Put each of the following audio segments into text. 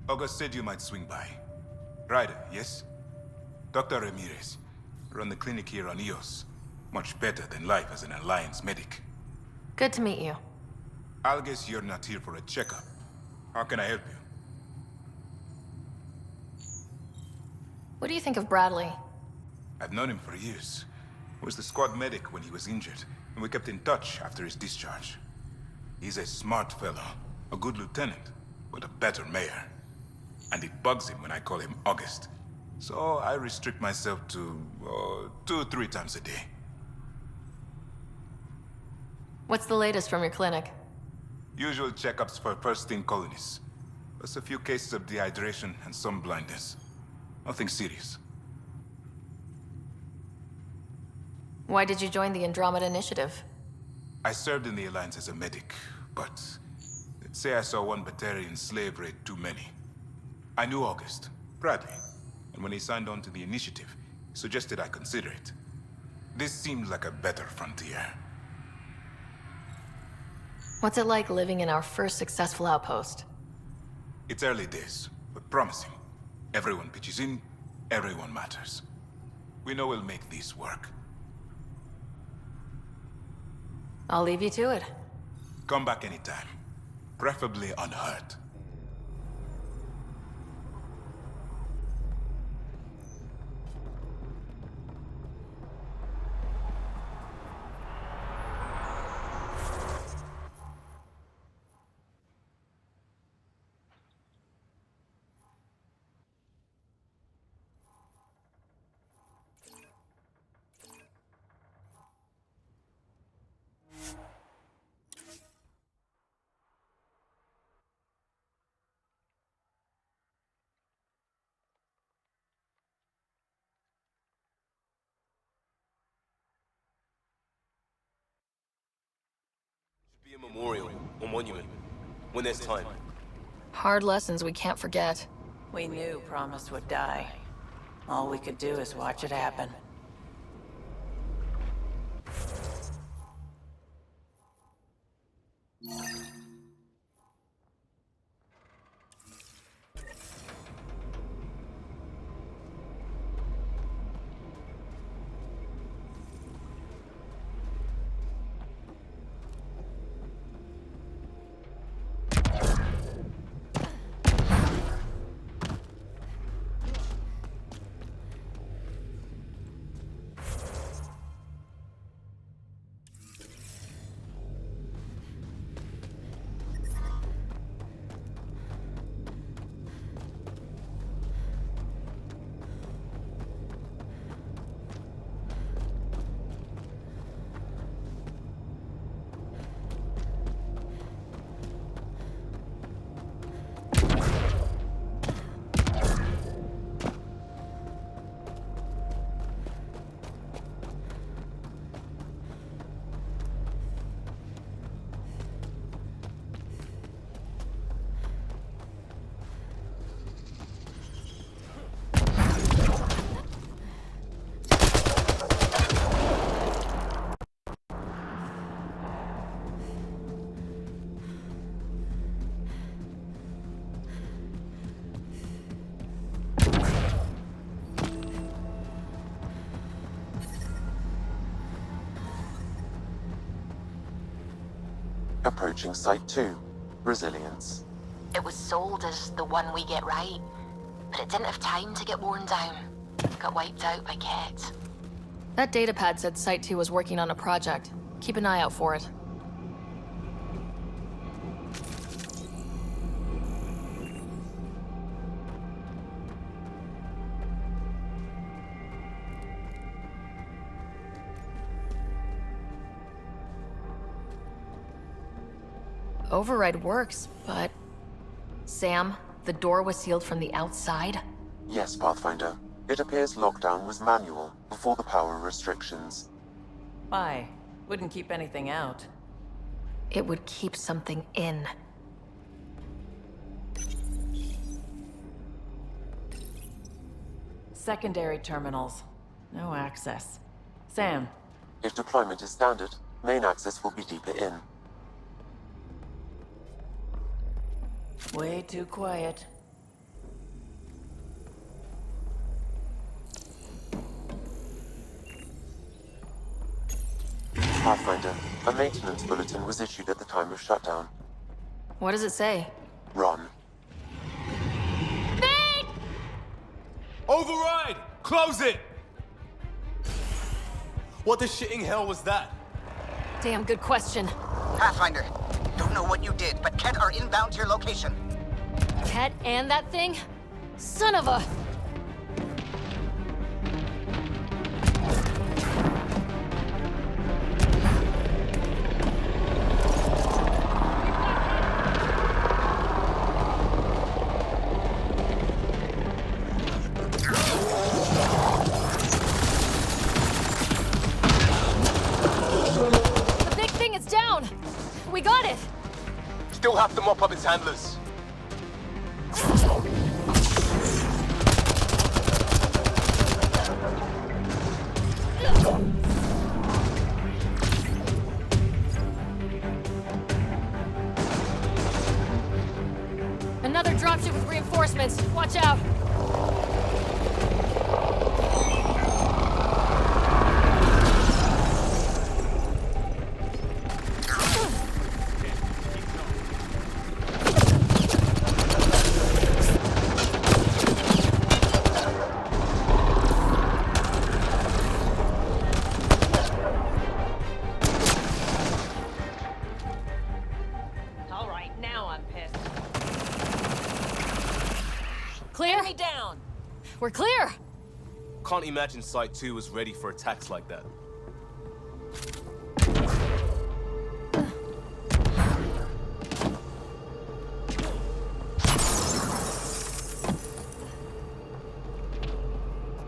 August said you might swing by. Ryder, yes? Dr. Ramirez. Run the clinic here on EOS. Much better than life as an Alliance medic. Good to meet you. I'll guess you're not here for a checkup. How can I help you? What do you think of Bradley? I've known him for years. He was the squad medic when he was injured, and we kept in touch after his discharge. He's a smart fellow, a good lieutenant, but a better mayor. And it bugs him when I call him August. So I restrict myself to 2-3 times a day. What's the latest from your clinic? Usual checkups for first-in colonists. Plus a few cases of dehydration and some blindness. Nothing serious. Why did you join the Andromeda Initiative? I served in the Alliance as a medic, but let's say I saw one Batarian slave raid too many. I knew August, Bradley, and when he signed on to the initiative, he suggested I consider it. This seemed like a better frontier. What's it like living in our first successful outpost? It's early days, but promising. Everyone pitches in, everyone matters. We know we'll make this work. I'll leave you to it. Come back anytime. Preferably unhurt. Be a memorial or monument when there's time. Hard lessons we can't forget. We knew Promise would die. All we could do is watch it happen. Approaching Site 2. Resilience. It was sold as the one we get right, but it didn't have time to get worn down. Got wiped out by Ket. That datapad said Site 2 was working on a project. Keep an eye out for it. Override works, but... Sam, the door was sealed from the outside? Yes, Pathfinder. It appears lockdown was manual before the power restrictions. Why? Wouldn't keep anything out. It would keep something in. Secondary terminals. No access. Sam. If deployment is standard, main access will be deeper in. Way too quiet. Pathfinder, a maintenance bulletin was issued at the time of shutdown. What does it say? Run. Override! Close it! What the shitting hell was that? Damn good question. Pathfinder, don't know what you did, but Ket are inbound to your location. Cat and that thing? Son of a... The big thing is down! We got it! Still have to mop up its handlers. Another dropship with reinforcements. Watch out! All right, now I'm pissed. Clear? Me down! We're clear! Can't imagine Site 2 was ready for attacks like that.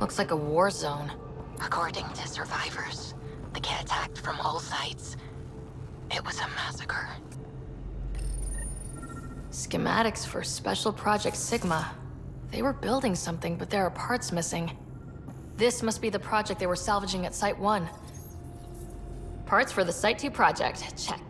Looks like a war zone. According to survivors, the Ket attacked from all sides. It was a massacre. Schematics for Special Project Sigma. They were building something, but there are parts missing. This must be the project they were salvaging at Site 1. Parts for the Site 2 project. Check.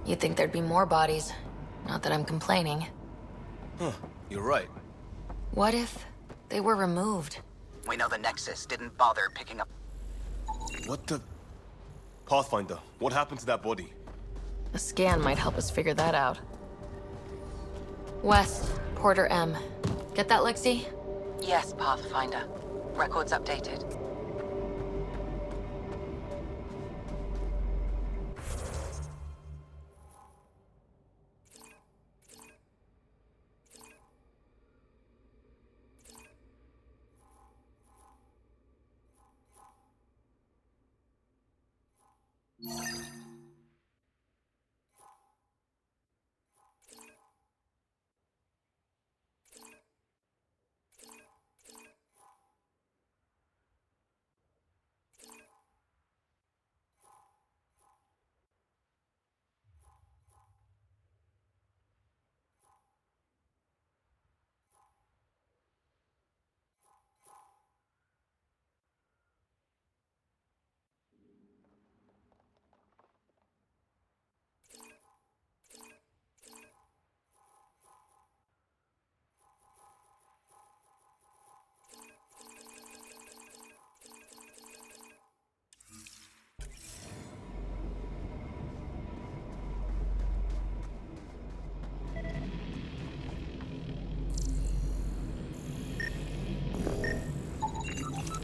You'd think there'd be more bodies. Not that I'm complaining. Huh, you're right. What if they were removed? We know the Nexus didn't bother picking up. What the... Pathfinder, what happened to that body? A scan might help us figure that out. West, Porter M. Get that, Lexi? Yes, Pathfinder. Records updated.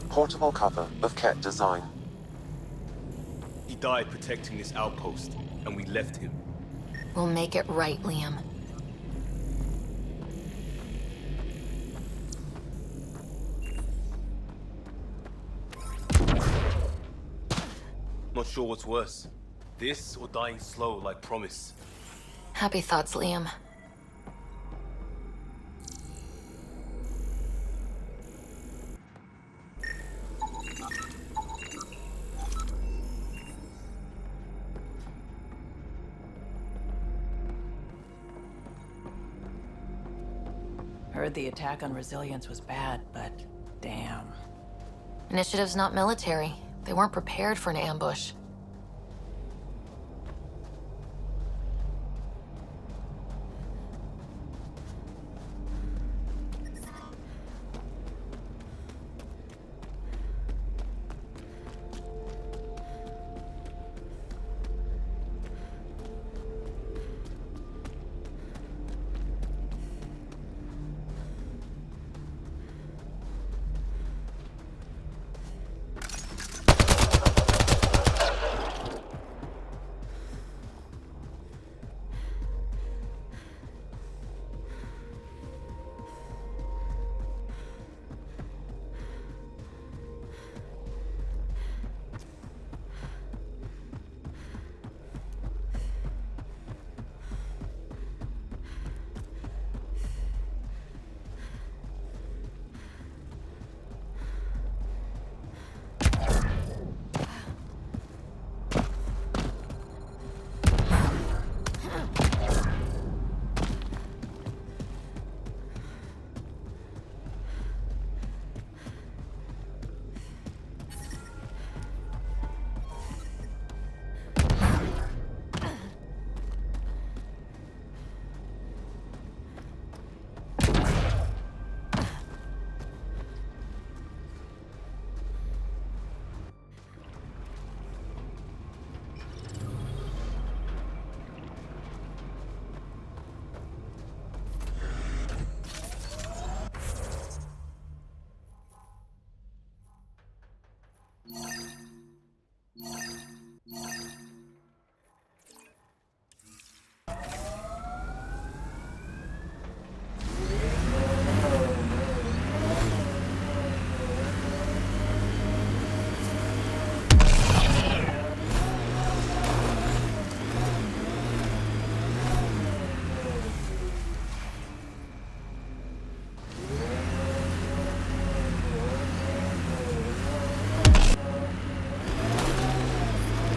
Portable cover of Ket design. He died protecting this outpost, and we left him. We'll make it right, Liam. Not sure what's worse. This or dying slow like Promise. Happy thoughts, Liam. Heard the attack on Resilience was bad, but damn. Initiative's not military. They weren't prepared for an ambush.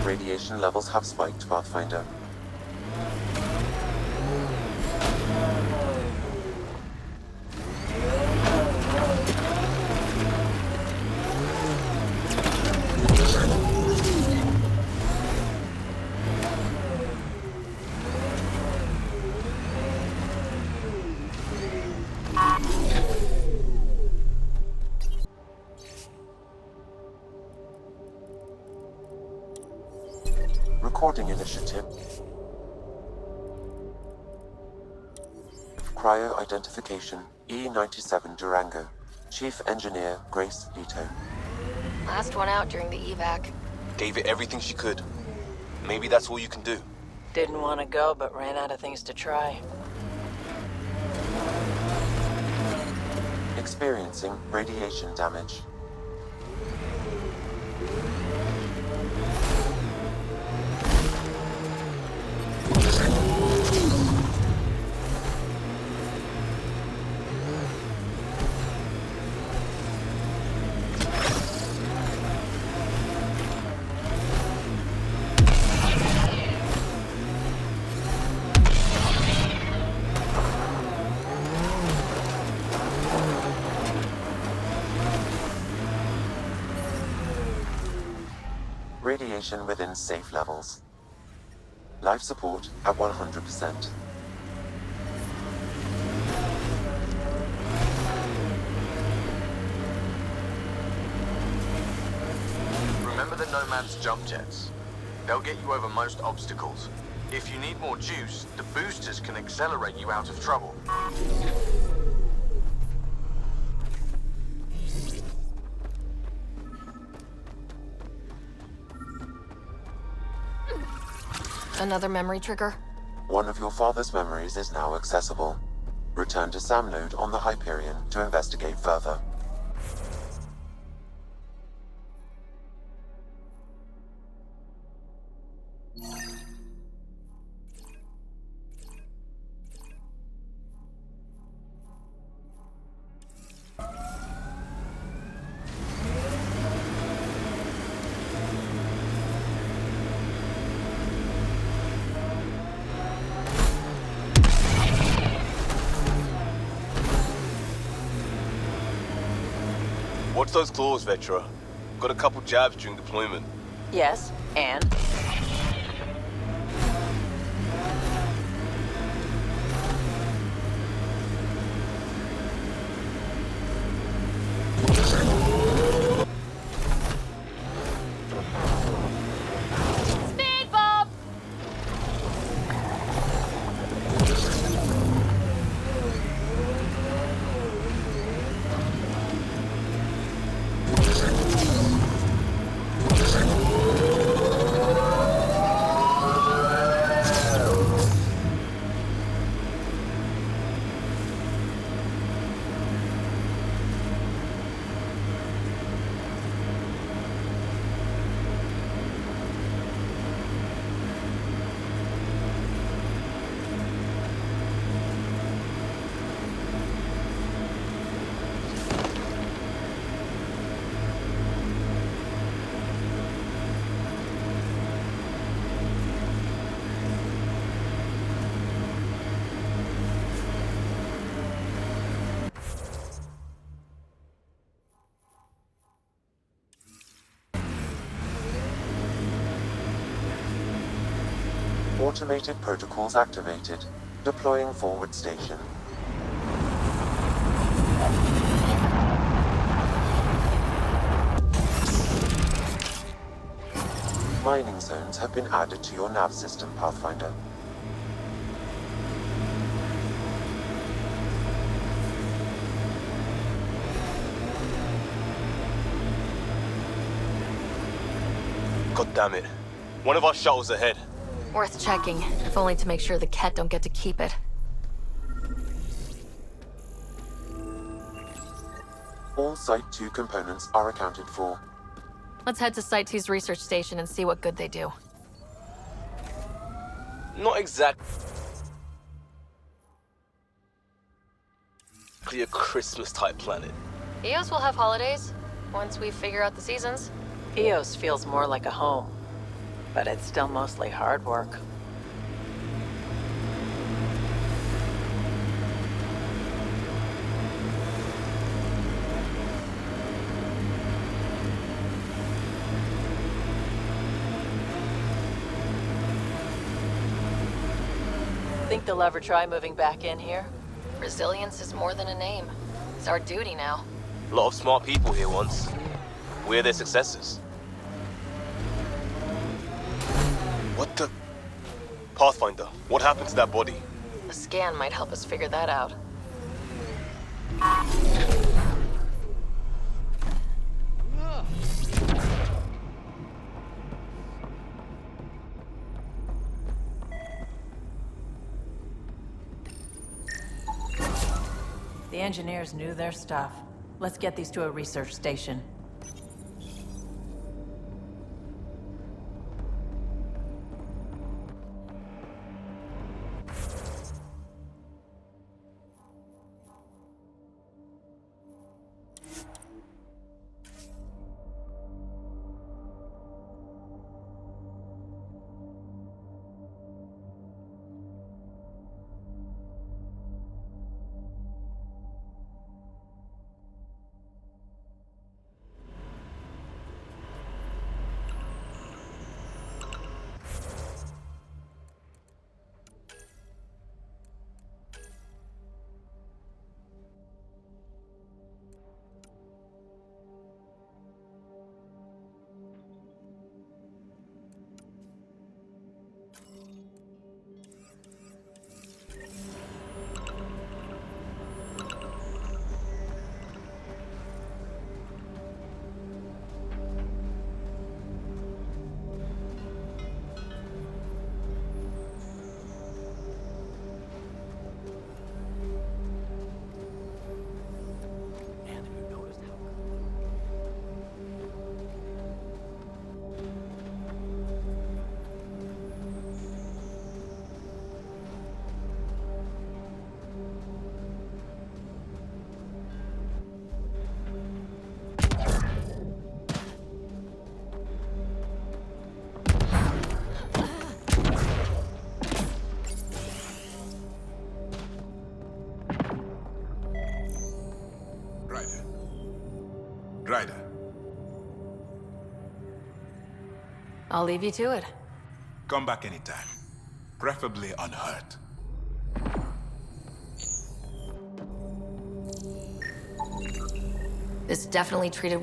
Radiation levels have spiked, Pathfinder. Recording initiative. Cryo identification E97 Durango. Chief Engineer Grace Leto. Last one out during the evac. Gave it everything she could. Maybe that's all you can do. Didn't want to go, but ran out of things to try. Experiencing radiation damage. Radiation within safe levels. Life support at 100%. Remember the Nomad's jump jets? They'll get you over most obstacles. If you need more juice, the boosters can accelerate you out of trouble. Another memory trigger? One of your father's memories is now accessible. Return to SAM node on the Hyperion to investigate further. Watch those claws, Vetra. Got a couple jabs during deployment. Yes, and? Speed bump! Automated protocols activated. Deploying forward station. Mining zones have been added to your nav system, Pathfinder. God damn it. One of our shuttles ahead. Worth checking, if only to make sure the Ket don't get to keep it. All Site 2 components are accounted for. Let's head to Site 2's research station and see what good they do. Not exactly a Christmas-type planet. Eos will have holidays, once we figure out the seasons. Eos feels more like a home, but it's still mostly hard work. Think they'll ever try moving back in here? Resilience is more than a name. It's our duty now. A lot of smart people here once. We're their successors. What the... Pathfinder, what happened to that body? A scan might help us figure that out. The engineers knew their stuff. Let's get these to a research station. I'll leave you to it. Come back anytime. Preferably unhurt. This definitely treated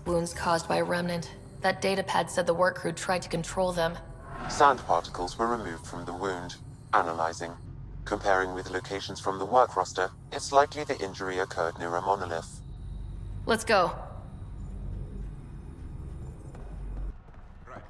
wounds caused by a remnant. That datapad said the work crew tried to control them. Sand particles were removed from the wound. Analyzing. Comparing with locations from the work roster, it's likely the injury occurred near a monolith. Let's go. Right.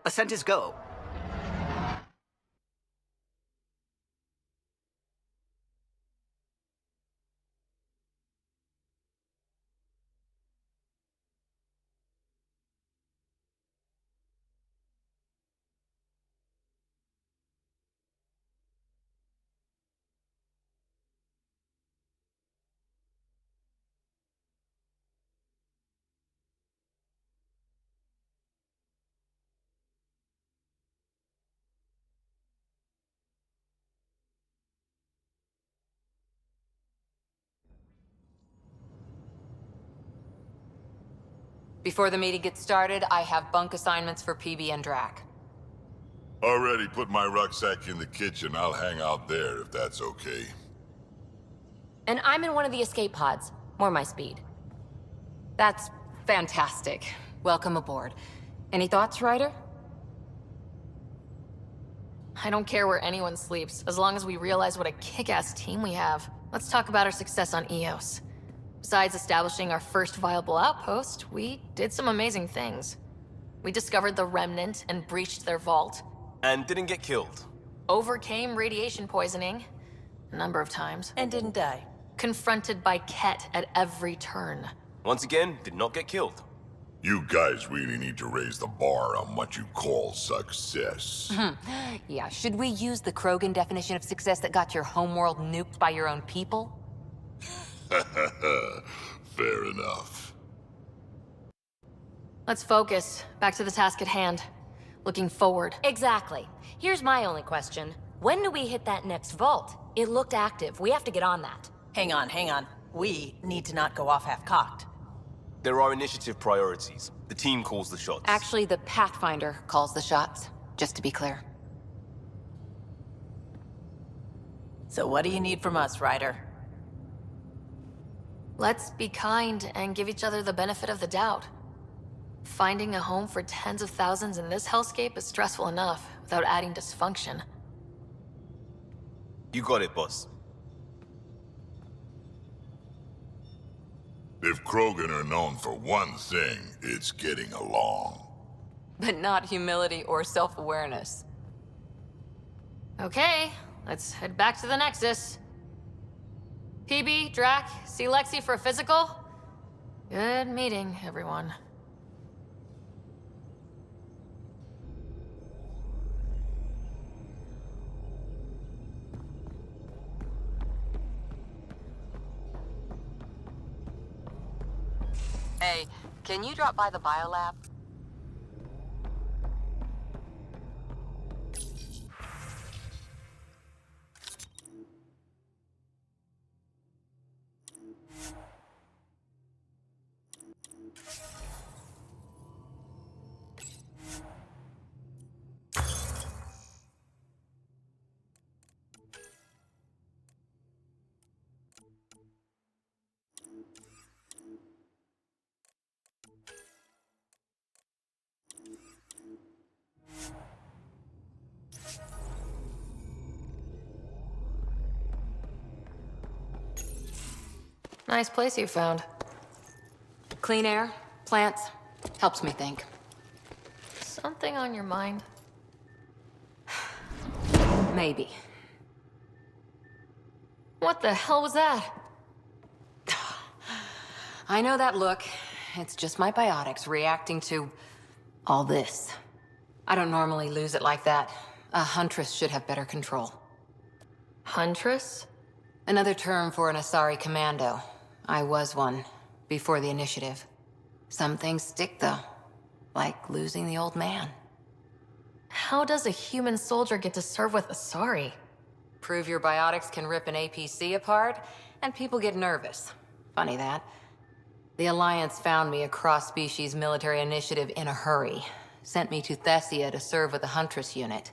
Ascent is go. Before the meeting gets started, I have bunk assignments for PB and Drac. Already put my rucksack in the kitchen. I'll hang out there if that's okay. And I'm in one of the escape pods. More my speed. That's fantastic. Welcome aboard. Any thoughts, Ryder? I don't care where anyone sleeps, as long as we realize what a kick-ass team we have. Let's talk about our success on Eos. Besides establishing our first viable outpost, we did some amazing things. We discovered the Remnant and breached their vault. And didn't get killed. Overcame radiation poisoning a number of times. And didn't die. Confronted by Ket at every turn. Once again, did not get killed. You guys really need to raise the bar on what you call success. Yeah, should we use the Krogan definition of success that got your homeworld nuked by your own people? Fair enough. Let's focus. Back to the task at hand. Looking forward. Exactly. Here's my only question. When do we hit that next vault? It looked active. We have to get on that. Hang on, hang on. We need to not go off half-cocked. There are initiative priorities. The team calls the shots. Actually, the Pathfinder calls the shots, just to be clear. So what do you need from us, Ryder? Let's be kind and give each other the benefit of the doubt. Finding a home for tens of thousands in this hellscape is stressful enough, without adding dysfunction. You got it, boss. If Krogan are known for one thing, it's getting along. But not humility or self-awareness. Okay, let's head back to the Nexus. PB, Drac, see Lexi for a physical? Good meeting, everyone. Hey, can you drop by the biolab? Nice place you found. Clean air, plants, helps me think. Something on your mind? Maybe. What the hell was that? I know that look. It's just my biotics reacting to all this. I don't normally lose it like that. A huntress should have better control. Huntress? Another term for an Asari commando. I was one, before the initiative. Some things stick, though. Like losing the old man. How does a human soldier get to serve with Asari? Prove your biotics can rip an APC apart, and people get nervous. Funny that. The Alliance found me a cross-species military initiative in a hurry. Sent me to Thessia to serve with the Huntress unit.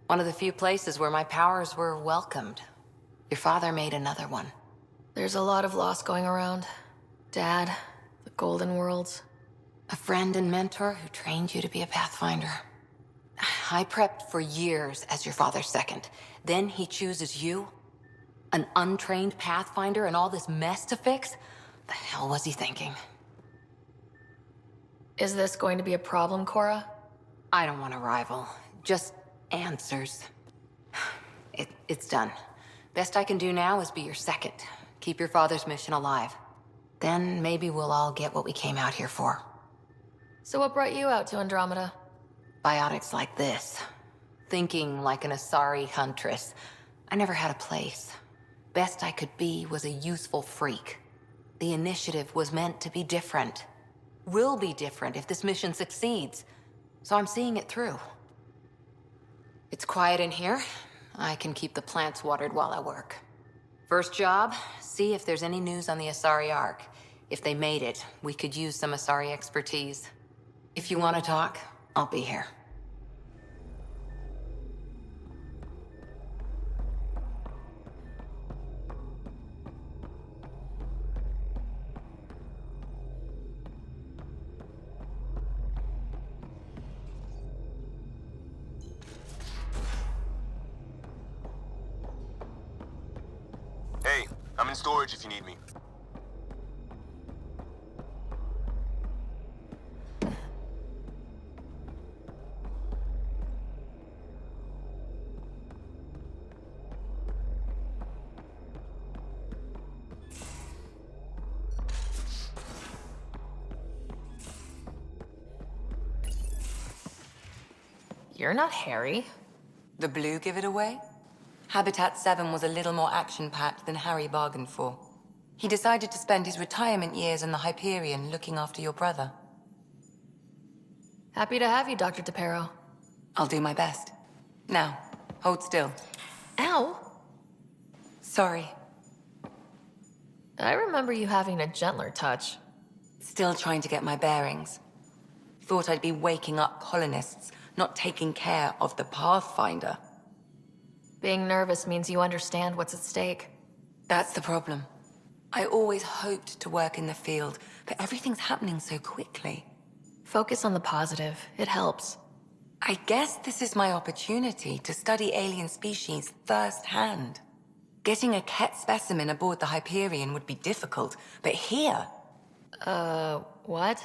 One of the few places where my powers were welcomed. Your father made another one. There's a lot of loss going around. Dad, the Golden Worlds. A friend and mentor who trained you to be a Pathfinder. I prepped for years as your father's second. Then he chooses you? An untrained Pathfinder and all this mess to fix? The hell was he thinking? Is this going to be a problem, Cora? I don't want a rival. Just answers. It's done. Best I can do now is be your second. Keep your father's mission alive. Then maybe we'll all get what we came out here for. So what brought you out to Andromeda? Biotics like this. Thinking like an Asari huntress. I never had a place. Best I could be was a useful freak. The initiative was meant to be different. Will be different if this mission succeeds. So I'm seeing it through. It's quiet in here. I can keep the plants watered while I work. First job, see if there's any news on the Asari Ark. If they made it, we could use some Asari expertise. If you want to talk, I'll be here. Hey, I'm in storage if you need me. You're not Harry. The blue give it away? Habitat 7 was a little more action-packed than Harry bargained for. He decided to spend his retirement years in the Hyperion looking after your brother. Happy to have you, Dr. DePero. I'll do my best. Now, hold still. Ow! Sorry. I remember you having a gentler touch. Still trying to get my bearings. Thought I'd be waking up colonists, not taking care of the Pathfinder. Being nervous means you understand what's at stake. That's the problem. I always hoped to work in the field, but everything's happening so quickly. Focus on the positive. It helps. I guess this is my opportunity to study alien species firsthand. Getting a Ket specimen aboard the Hyperion would be difficult, but here... What?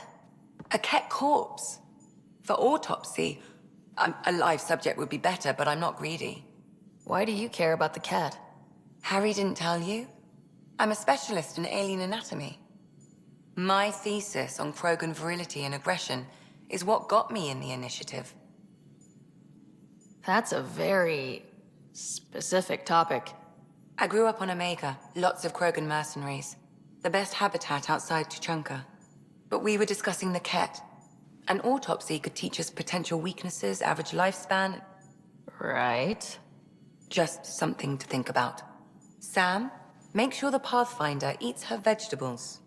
A Ket corpse. For autopsy, a live subject would be better, but I'm not greedy. Why do you care about the cat? Harry didn't tell you? I'm a specialist in alien anatomy. My thesis on Krogan virility and aggression is what got me in the initiative. That's a very specific topic. I grew up on Omega, lots of Krogan mercenaries. The best habitat outside Tuchanka. But we were discussing the Ket. An autopsy could teach us potential weaknesses, average lifespan. Right. Just something to think about. Sam, make sure the Pathfinder eats her vegetables.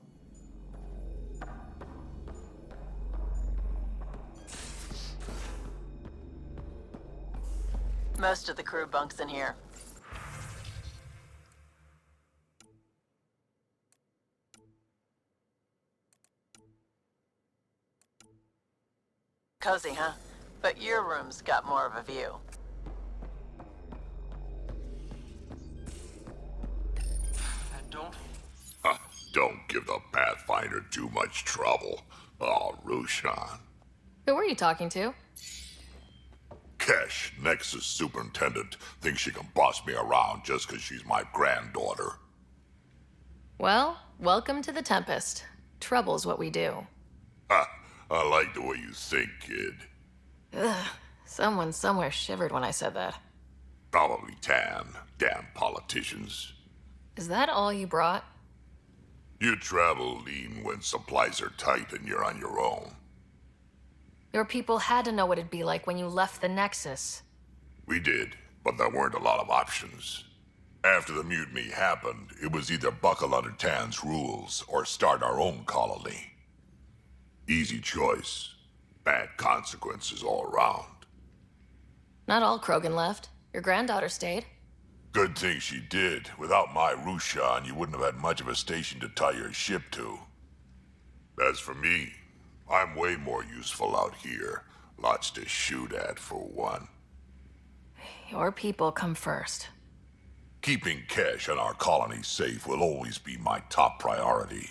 Most of the crew bunks in here. Cozy, huh? But your room's got more of a view. Don't give the Pathfinder too much trouble. Oh, Rushan. Who were you talking to? Kesh, Nexus Superintendent, thinks she can boss me around just 'cause she's my granddaughter. Well, welcome to the Tempest. Trouble's what we do. Ha! I like the way you think, kid. Ugh. Someone somewhere shivered when I said that. Probably Tan. Damn politicians. Is that all you brought? You travel lean when supplies are tight and you're on your own. Your people had to know what it'd be like when you left the Nexus. We did, but there weren't a lot of options. After the mutiny happened, it was either buckle under Tan's rules or start our own colony. Easy choice. Bad consequences all around. Not all Krogan left. Your granddaughter stayed. Good thing she did. Without my Rushan, you wouldn't have had much of a station to tie your ship to. As for me, I'm way more useful out here. Lots to shoot at, for one. Your people come first. Keeping Kesh and our colony safe will always be my top priority.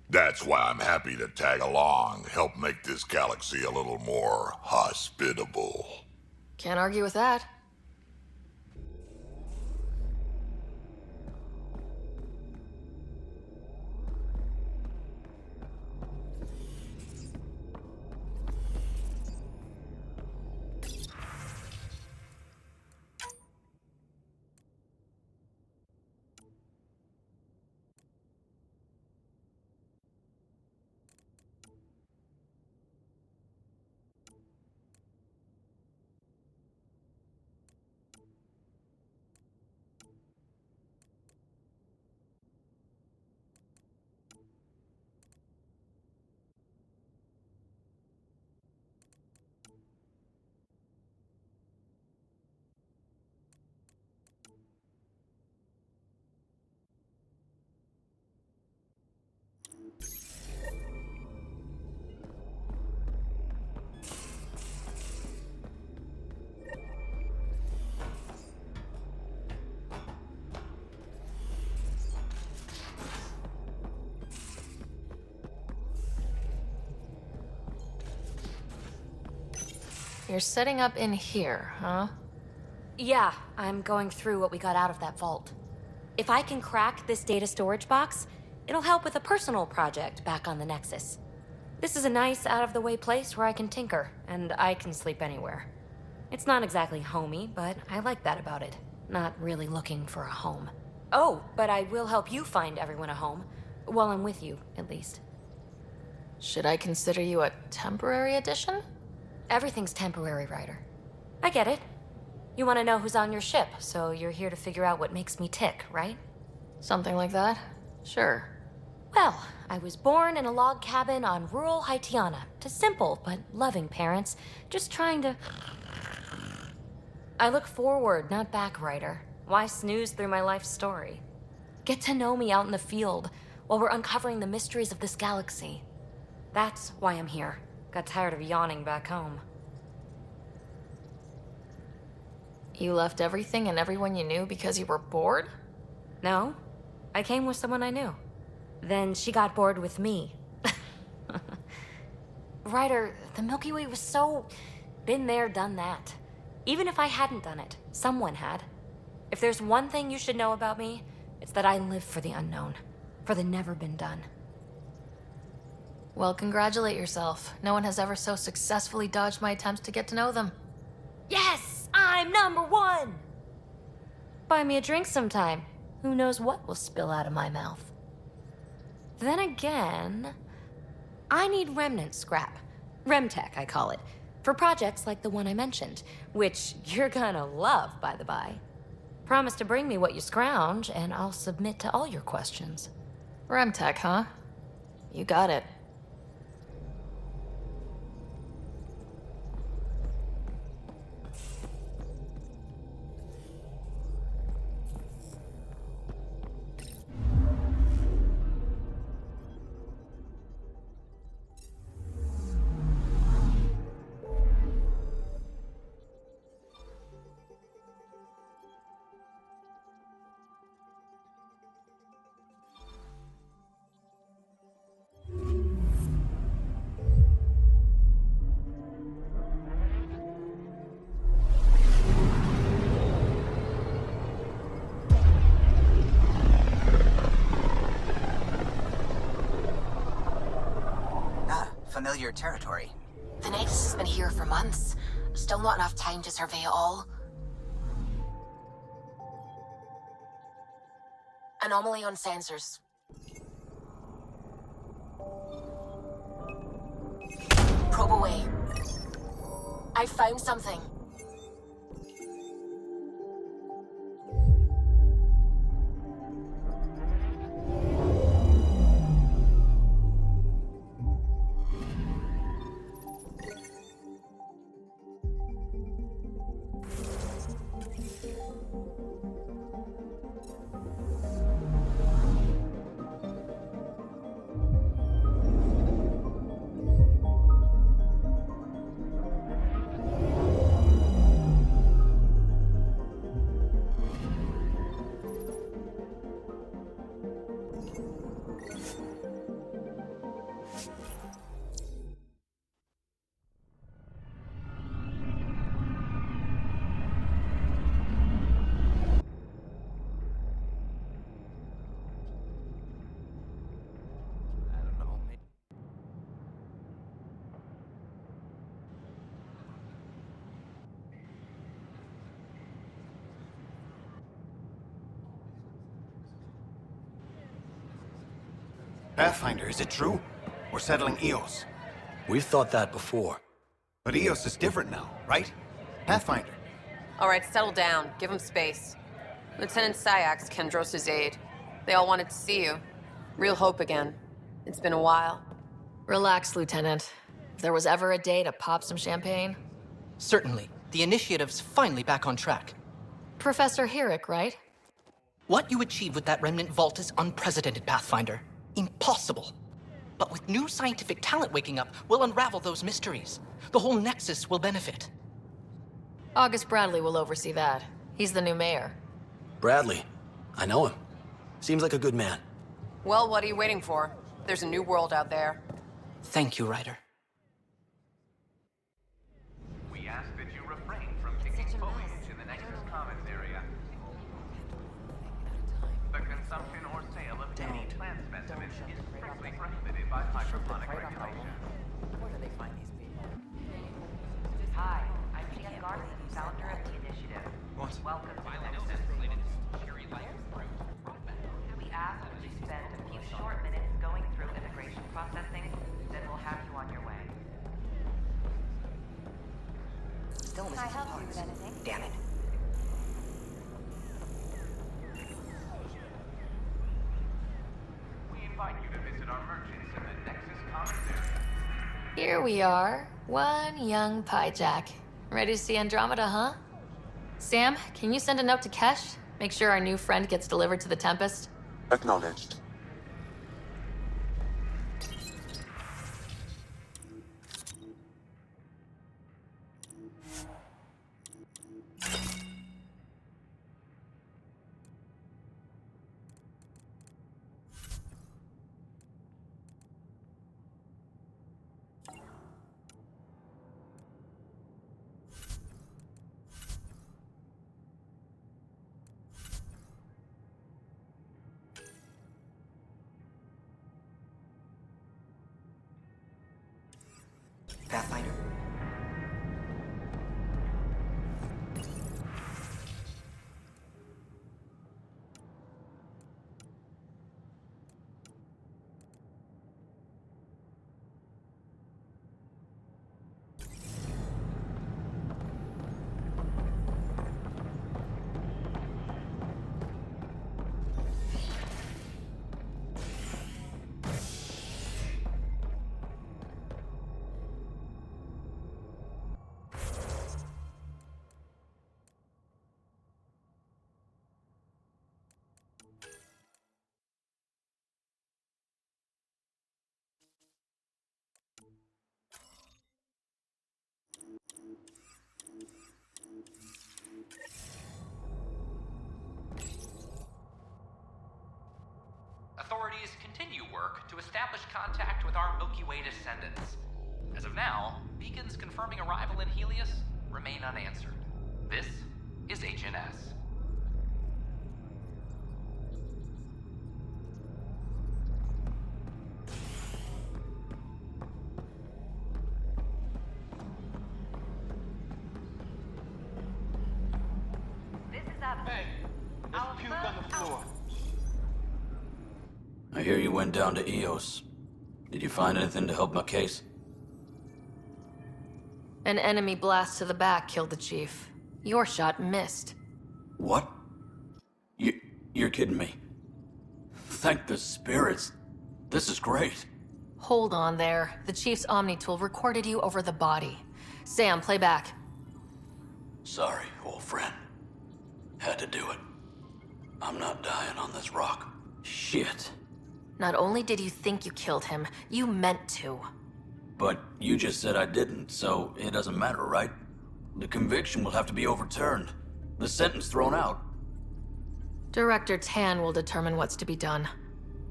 That's why I'm happy to tag along, help make this galaxy a little more hospitable. Can't argue with that. You're setting up in here, huh? Yeah, I'm going through what we got out of that vault. If I can crack this data storage box, it'll help with a personal project back on the Nexus. This is a nice, out-of-the-way place where I can tinker, and I can sleep anywhere. It's not exactly homey, but I like that about it. Not really looking for a home. Oh, but I will help you find everyone a home. While I'm with you, at least. Should I consider you a temporary addition? Everything's temporary, Ryder. I get it. You want to know who's on your ship, so you're here to figure out what makes me tick, right? Something like that? Sure. Well, I was born in a log cabin on rural Haitiana to simple but loving parents, just trying to... I look forward, not back, Ryder. Why snooze through my life story? Get to know me out in the field while we're uncovering the mysteries of this galaxy. That's why I'm here. Got tired of yawning back home. You left everything and everyone you knew because you were bored? No. I came with someone I knew. Then she got bored with me. Ryder, the Milky Way was so... been there, done that. Even if I hadn't done it, someone had. If there's one thing you should know about me, it's that I live for the unknown. For the never been done. Well, congratulate yourself. No one has ever so successfully dodged my attempts to get to know them. Yes! I'm #1! Buy me a drink sometime. Who knows what will spill out of my mouth. Then again... I need remnant scrap. Remtech, I call it. For projects like the one I mentioned. Which you're gonna love, by the by. Promise to bring me what you scrounge, and I'll submit to all your questions. Remtech, huh? You got it. familiar territory. The Nexus has been here for months. Still not enough time to survey it all. Anomaly on sensors. Probe away. I found something. Pathfinder, is it true? We're settling Eos. We've thought that before. But Eos is different now, right? Pathfinder. All right, settle down. Give him space. Lieutenant Syak's Kendros' aide. They all wanted to see you. Real hope again. It's been a while. Relax, Lieutenant. If there was ever a day to pop some champagne. Certainly. The initiative's finally back on track. Professor Herrick, right? What you achieved with that remnant vault is unprecedented, Pathfinder. Impossible. But with new scientific talent waking up, we'll unravel those mysteries. The whole Nexus will benefit. August Bradley will oversee that. He's the new mayor. Bradley. I know him. Seems like a good man. Well, what are you waiting for? There's a new world out there. Thank you, Ryder. We ask that you refrain from picking foliage in the Nexus Commons area. The consumption or sale of any plant specimens is strictly prohibited by hydroponic regulation. Where do they find these people? Hi, I'm Jen Garden, founder of the initiative. Welcome to the Nexus. We ask that you spend a few short minutes going through immigration processing, then we'll have you on your way. Still missing some parts. Damn it. We invite you to visit our merchants in the Nexus Commons area. Here we are. One young piejack. Ready to see Andromeda, huh? Sam, can you send a note to Kesh? Make sure our new friend gets delivered to the Tempest? Acknowledged. Pathfinder. Authorities continue work to establish contact with our Milky Way descendants. As of now, beacons confirming arrival in Helios remain unanswered. This is HNS. I hear you went down to EOS. Did you find anything to help my case? An enemy blast to the back killed the chief. Your shot missed. What? You're kidding me. Thank the spirits. This is great. Hold on there. The chief's Omni tool recorded you over the body. Sam, play back. Sorry, old friend. Had to do it. I'm not dying on this rock. Shit. Not only did you think you killed him, you meant to. But you just said I didn't, so it doesn't matter, right? The conviction will have to be overturned. The sentence thrown out. Director Tan will determine what's to be done.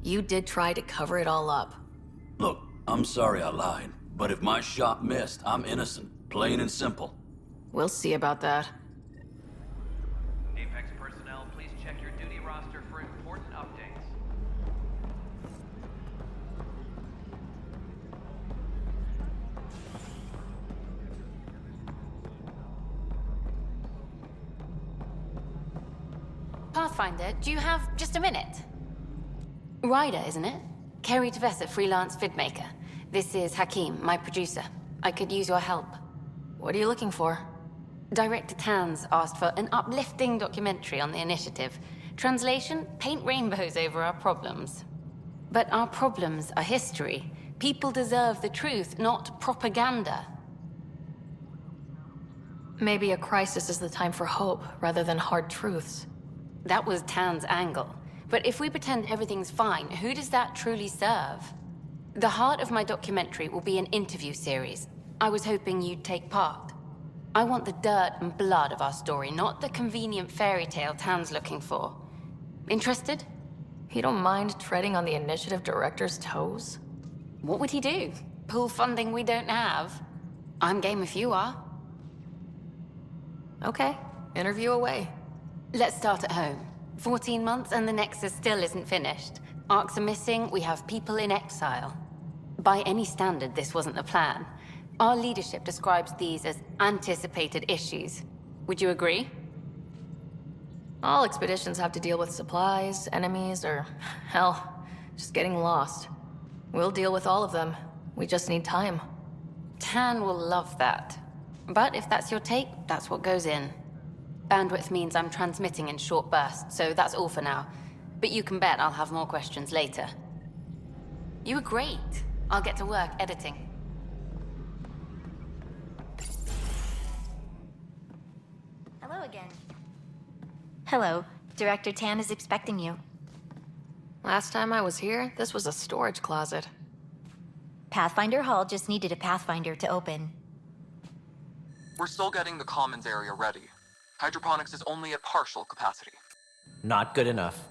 You did try to cover it all up. Look, I'm sorry I lied, but if my shot missed, I'm innocent. Plain and simple. We'll see about that. Apex personnel, please check your duty roster for important updates. Pathfinder, do you have just a minute? Ryder, isn't it? Kerry Tevessa, freelance vidmaker. This is Hakeem, my producer. I could use your help. What are you looking for? Director Tan's asked for an uplifting documentary on the initiative. Translation, paint rainbows over our problems. But our problems are history. People deserve the truth, not propaganda. Maybe a crisis is the time for hope, rather than hard truths. That was Tan's angle. But if we pretend everything's fine, who does that truly serve? The heart of my documentary will be an interview series. I was hoping you'd take part. I want the dirt and blood of our story, not the convenient fairy tale Tan's looking for. Interested? You don't mind treading on the initiative director's toes? What would he do? Pull funding we don't have? I'm game if you are. Okay, interview away. Let's start at home. 14 months and the Nexus still isn't finished. Arcs are missing, we have people in exile. By any standard, this wasn't the plan. Our leadership describes these as anticipated issues. Would you agree? All expeditions have to deal with supplies, enemies, or, hell, just getting lost. We'll deal with all of them. We just need time. Tan will love that. But if that's your take, that's what goes in. Bandwidth means I'm transmitting in short bursts, so that's all for now. But you can bet I'll have more questions later. You were great. I'll get to work editing. Hello again. Hello. Director Tan is expecting you. Last time I was here, this was a storage closet. Pathfinder Hall just needed a Pathfinder to open. We're still getting the commons area ready. Hydroponics is only at partial capacity. Not good enough.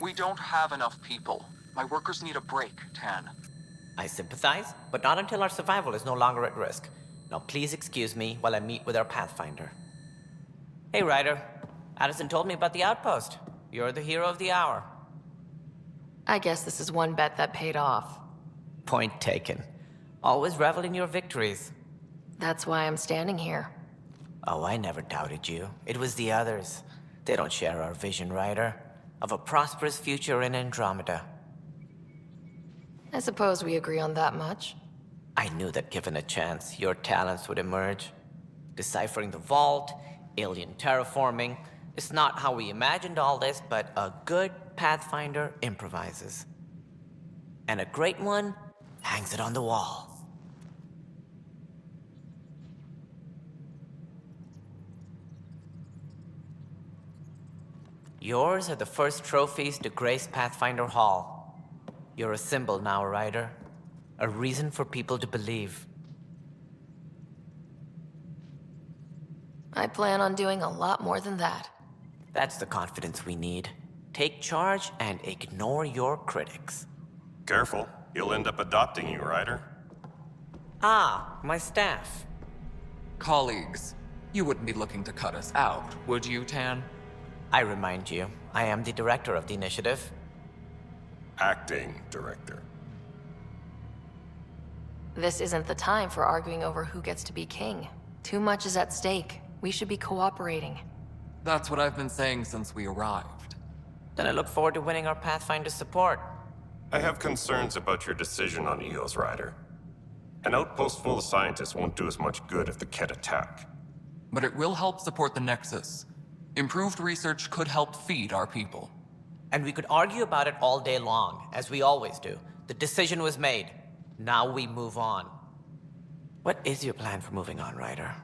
We don't have enough people. My workers need a break, Tan. I sympathize, but not until our survival is no longer at risk. Now please excuse me while I meet with our Pathfinder. Hey, Ryder. Addison told me about the outpost. You're the hero of the hour. I guess this is one bet that paid off. Point taken. Always revel in your victories. That's why I'm standing here. Oh, I never doubted you. It was the others. They don't share our vision, Ryder, of a prosperous future in Andromeda. I suppose we agree on that much. I knew that given a chance, your talents would emerge. Deciphering the vault, alien terraforming. It's not how we imagined all this, but a good Pathfinder improvises. And a great one hangs it on the wall. Yours are the first trophies to grace Pathfinder Hall. You're a symbol now, Ryder. A reason for people to believe. I plan on doing a lot more than that. That's the confidence we need. Take charge and ignore your critics. Careful. He'll end up adopting you, Ryder. Ah, my staff. Colleagues, you wouldn't be looking to cut us out, would you, Tan? I remind you, I am the director of the initiative. Acting director. This isn't the time for arguing over who gets to be king. Too much is at stake. We should be cooperating. That's what I've been saying since we arrived. Then I look forward to winning our Pathfinder support. I have concerns about your decision on EOS, Ryder. An outpost full of scientists won't do us much good if the Kett attack. But it will help support the Nexus. Improved research could help feed our people. And we could argue about it all day long, as we always do. The decision was made. Now we move on. What is your plan for moving on, Ryder?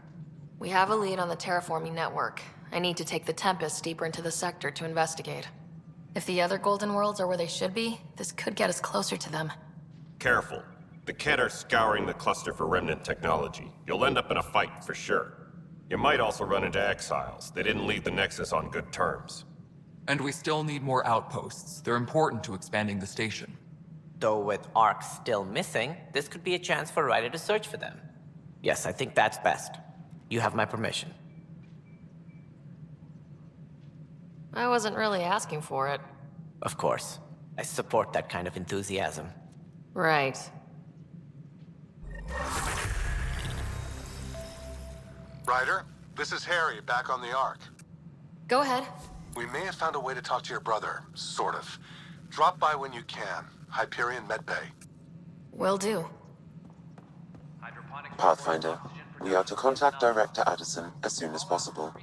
We have a lead on the terraforming network. I need to take the Tempest deeper into the sector to investigate. If the other Golden Worlds are where they should be, this could get us closer to them. Careful. The Kett are scouring the cluster for remnant technology. You'll end up in a fight, for sure. You might also run into exiles. They didn't leave the Nexus on good terms. And we still need more outposts. They're important to expanding the station. Though with Ark still missing, this could be a chance for Ryder to search for them. Yes, I think that's best. You have my permission. I wasn't really asking for it. Of course. I support that kind of enthusiasm. Right. Ryder, this is Harry, back on the Ark. Go ahead. We may have found a way to talk to your brother, sort of. Drop by when you can. Hyperion Medbay. Will do. Pathfinder, we are to contact Director Addison as soon as possible.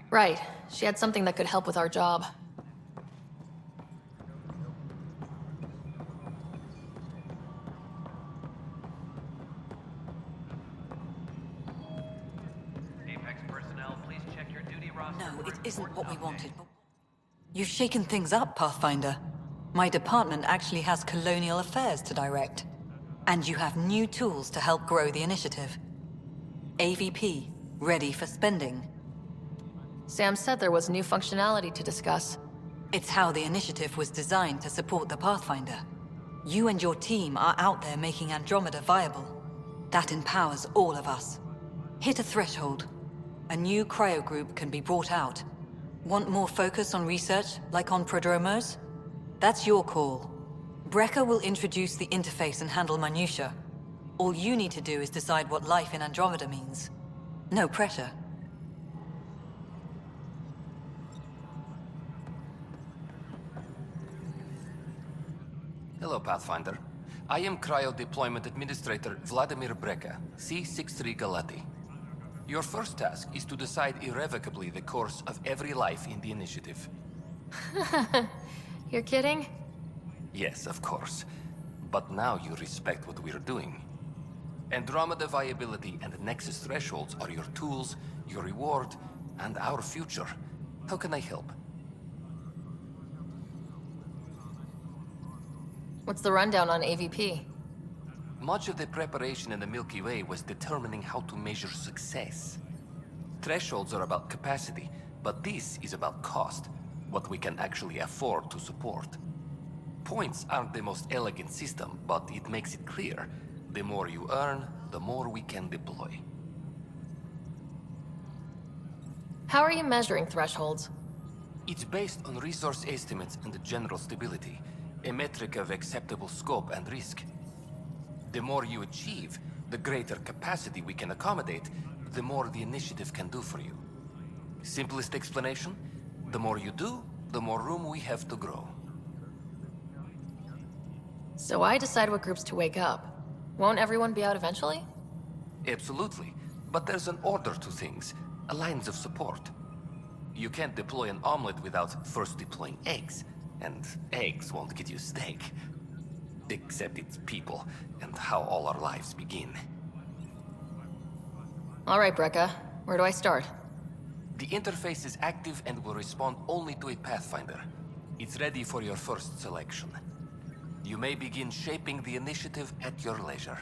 Right. She had something that could help with our job. Apex personnel, please check your duty roster. No, it isn't what we wanted. You've shaken things up, Pathfinder. My department actually has colonial affairs to direct. And you have new tools to help grow the initiative. AVP, ready for spending. Sam said there was new functionality to discuss. It's how the initiative was designed to support the Pathfinder. You and your team are out there making Andromeda viable. That empowers all of us. Hit a threshold. A new cryo group can be brought out. Want more focus on research, like on prodromos? That's your call. Brecker will introduce the interface and handle minutiae. All you need to do is decide what life in Andromeda means. No pressure. Hello, Pathfinder. I am Cryo Deployment Administrator Vladimir Brecker, C-63 Galati. Your first task is to decide irrevocably the course of every life in the initiative. You're kidding? Yes, of course. But now you respect what we're doing. Andromeda viability and Nexus thresholds are your tools, your reward, and our future. How can I help? What's the rundown on AVP? Much of the preparation in the Milky Way was determining how to measure success. Thresholds are about capacity, but this is about cost, what we can actually afford to support. Points aren't the most elegant system, but it makes it clear. The more you earn, the more we can deploy. How are you measuring thresholds? It's based on resource estimates and general stability, a metric of acceptable scope and risk. The more you achieve, the greater capacity we can accommodate, the more the initiative can do for you. Simplest explanation, the more you do, the more room we have to grow. So I decide what groups to wake up. Won't everyone be out eventually? Absolutely, but there's an order to things, a lines of support. You can't deploy an omelet without first deploying eggs, and eggs won't get you steak. Except it's people, and how all our lives begin. All right, Brekka. Where do I start? The interface is active and will respond only to a Pathfinder. It's ready for your first selection. You may begin shaping the initiative at your leisure.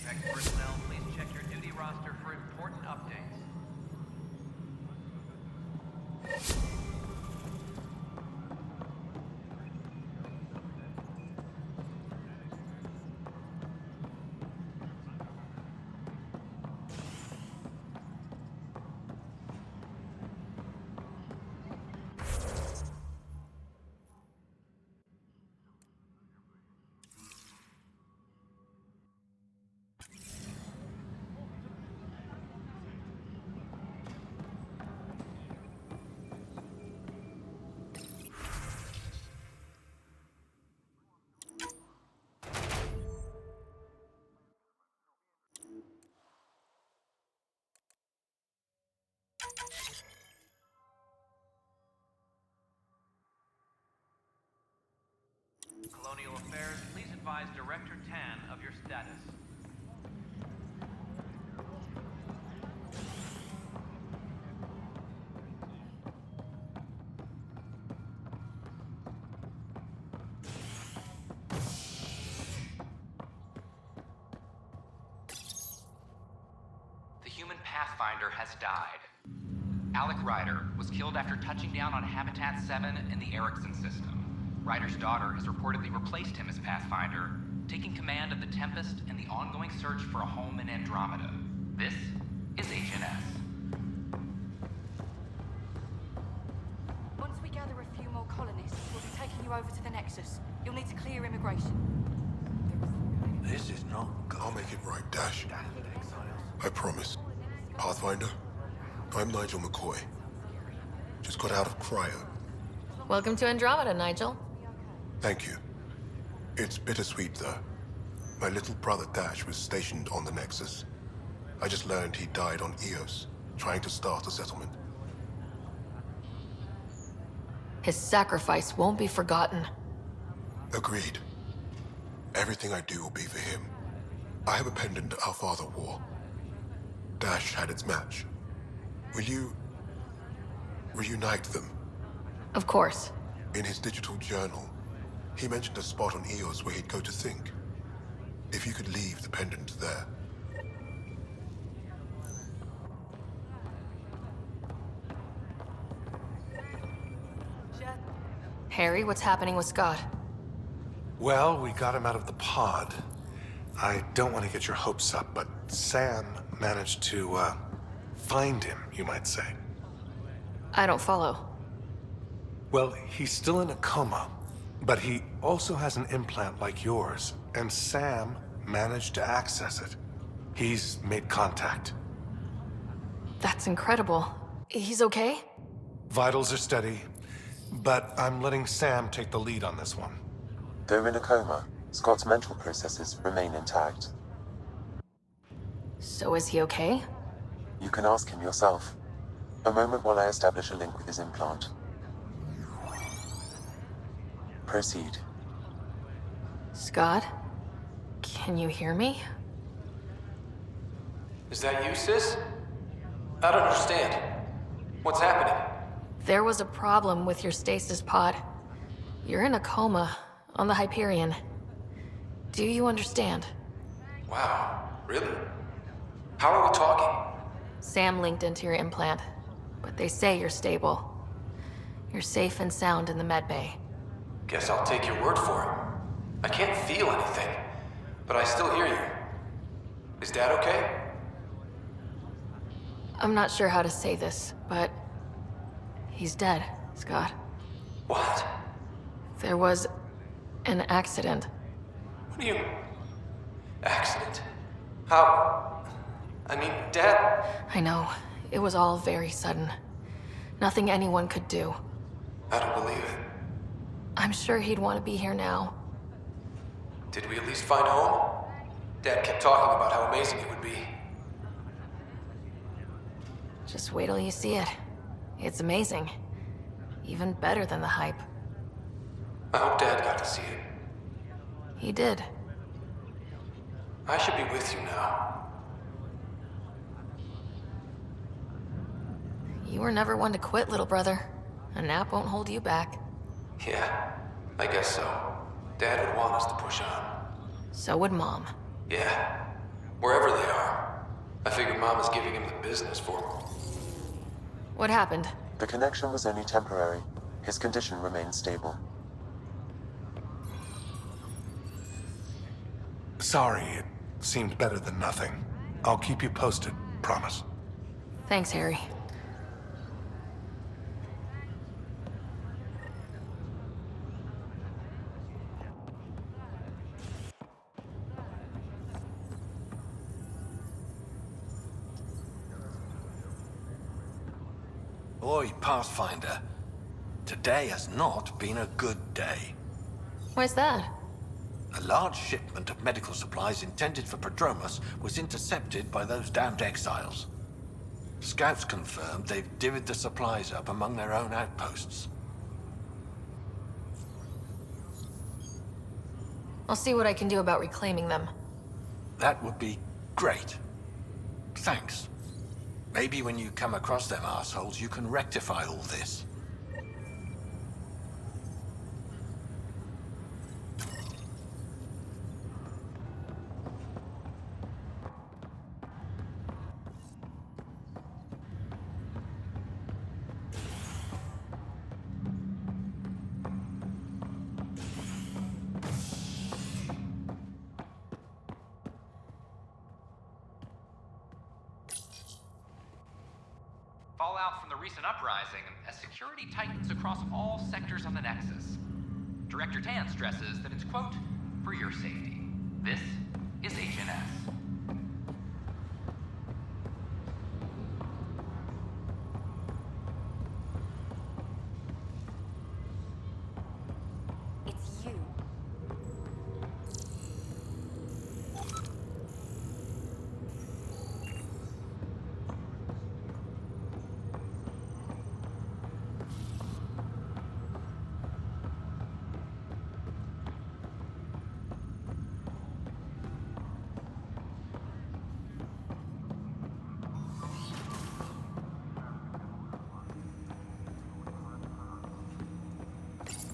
Apex personnel, please check your duty roster for important updates. Colonial Affairs, please advise Director Tan of your status. The human Pathfinder has died. Alec Ryder was killed after touching down on Habitat 7 in the Erickson system. Ryder's daughter has reportedly replaced him as Pathfinder, taking command of the Tempest and the ongoing search for a home in Andromeda. This is HNS. Once we gather a few more colonists, we'll be taking you over to the Nexus. You'll need to clear immigration. This is not good. I'll make it right, Dash. I promise. Pathfinder, I'm Nigel McCoy. Just got out of cryo. Welcome to Andromeda, Nigel. Thank you. It's bittersweet, though. My little brother Dash was stationed on the Nexus. I just learned he died on Eos, trying to start a settlement. His sacrifice won't be forgotten. Agreed. Everything I do will be for him. I have a pendant our father wore. Dash had its match. Will you reunite them? Of course. In his digital journal, he mentioned a spot on Eos where he'd go to think. If you could leave the pendant there. Harry, what's happening with Scott? Well, we got him out of the pod. I don't want to get your hopes up, but Sam managed to, find him, you might say. I don't follow. Well, he's still in a coma, but he also has an implant like yours, and Sam managed to access it. He's made contact. That's incredible. He's okay? Vitals are steady, but I'm letting Sam take the lead on this one. Though in a coma, Scott's mental processes remain intact. So is he okay? You can ask him yourself. A moment while I establish a link with his implant. Proceed. Scott? Can you hear me? Is that you, sis? I don't understand. What's happening? There was a problem with your stasis pod. You're in a coma on the Hyperion. Do you understand? Wow, really? How are we talking? Sam linked into your implant, but they say you're stable. You're safe and sound in the medbay. Guess I'll take your word for it. I can't feel anything, but I still hear you. Is Dad okay? I'm not sure how to say this, but he's dead, Scott. What? There was an accident. What do you... Accident? How... I mean, Dad... I know. It was all very sudden. Nothing anyone could do. I don't believe it. I'm sure he'd want to be here now. Did we at least find home? Dad kept talking about how amazing it would be. Just wait till you see it. It's amazing. Even better than the hype. I hope Dad got to see it. He did. I should be with you now. You were never one to quit, little brother. A nap won't hold you back. Yeah, I guess so. Dad would want us to push on. So would Mom. Yeah. Mom is giving him the business for him. What happened? The connection was only temporary. His condition remains stable. Sorry, it seemed better than nothing. I'll keep you posted, promise. Thanks, Harry. Oi, Pathfinder. Today has not been a good day. Why's that? A large shipment of medical supplies intended for Prodromus was intercepted by those damned exiles. Scouts confirmed they've divvied the supplies up among their own outposts. I'll see what I can do about reclaiming them. That would be great. Thanks. Maybe when you come across them assholes, you can rectify all this. Fallout from the recent uprising as security tightens across all sectors of the Nexus. Director Tan stresses that it's, quote, for your safety. This is Agent S. It's you.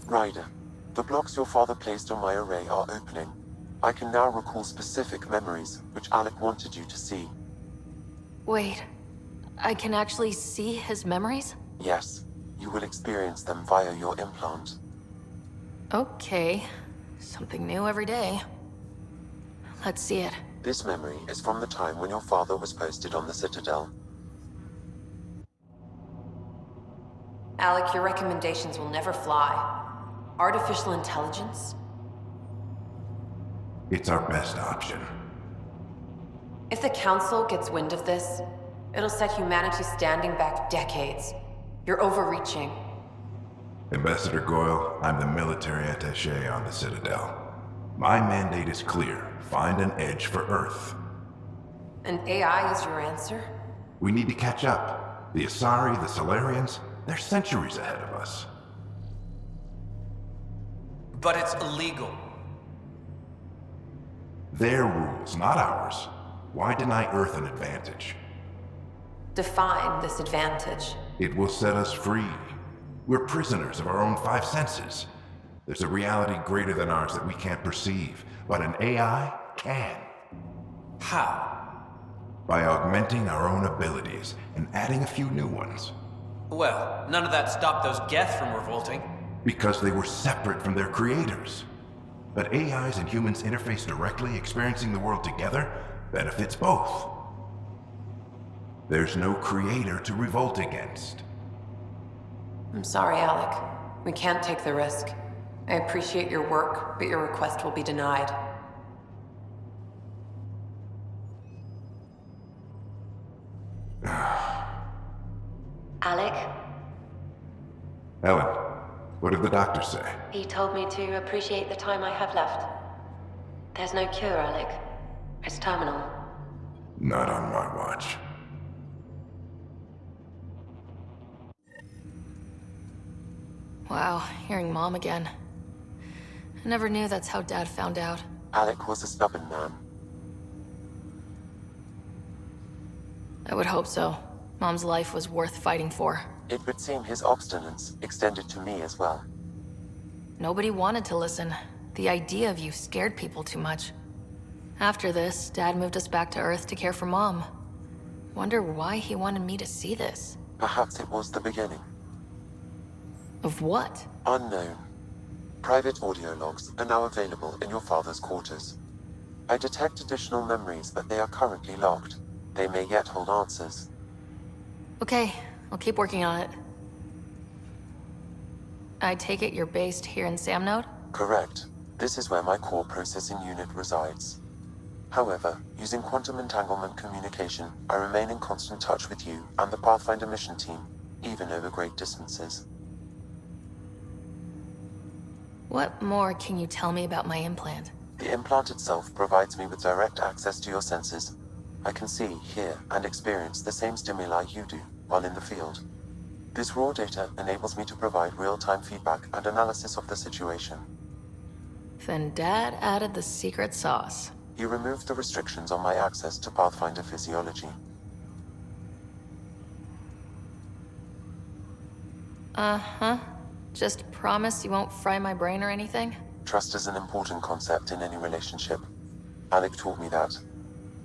Ryder, the blocks your father placed on my array are opening. I can now recall specific memories, which Alec wanted you to see. Wait, I can actually see his memories? Yes, you will experience them via your implant. Okay, something new every day. Let's see it. This memory is from the time when your father was posted on the Citadel. Alec, your recommendations will never fly. Artificial intelligence? It's our best option. If the Council gets wind of this, it'll set humanity standing back decades. You're overreaching. Ambassador Goyle, I'm the military attaché on the Citadel. My mandate is clear. Find an edge for Earth. And AI is your answer? We need to catch up. The Asari, the Solarians, they're centuries ahead of us. But it's illegal. Their rules, not ours. Why deny Earth an advantage? Define this advantage. It will set us free. We're prisoners of our own five senses. There's a reality greater than ours that we can't perceive, but an AI can. How? By augmenting our own abilities and adding a few new ones. Well, none of that stopped those Geth from revolting. Because they were separate from their creators. But AIs and humans interface directly, experiencing the world together, benefits both. There's no creator to revolt against. I'm sorry, Alec. We can't take the risk. I appreciate your work, but your request will be denied. Alec, Ellen, what did the doctor say? he told me to appreciate the time I have left. There's no cure, Alec. It's terminal. Not on my watch. Wow, hearing Mom again. I never knew that's how Dad found out. Alec was a stubborn man. I would hope so. Mom's life was worth fighting for. It would seem his obstinance extended to me as well. Nobody wanted to listen. The idea of you scared people too much. After this, Dad moved us back to Earth to care for Mom. Wonder why he wanted me to see this. Perhaps it was the beginning. Of what? Unknown. Private audio logs are now available in your father's quarters. I detect additional memories, but they are currently locked. They may yet hold answers. Okay, I'll keep working on it. I take it you're based here in Samnode? Correct. This is where my core processing unit resides. However, using quantum entanglement communication, I remain in constant touch with you and the Pathfinder mission team, even over great distances. What more can you tell me about my implant? The implant itself provides me with direct access to your senses. I can see, hear, and experience the same stimuli you do while in the field. This raw data enables me to provide real-time feedback and analysis of the situation. Then Dad added the secret sauce. He removed the restrictions on my access to Pathfinder physiology. Uh-huh. Just promise you won't fry my brain or anything? Trust is an important concept in any relationship. Alec taught me that.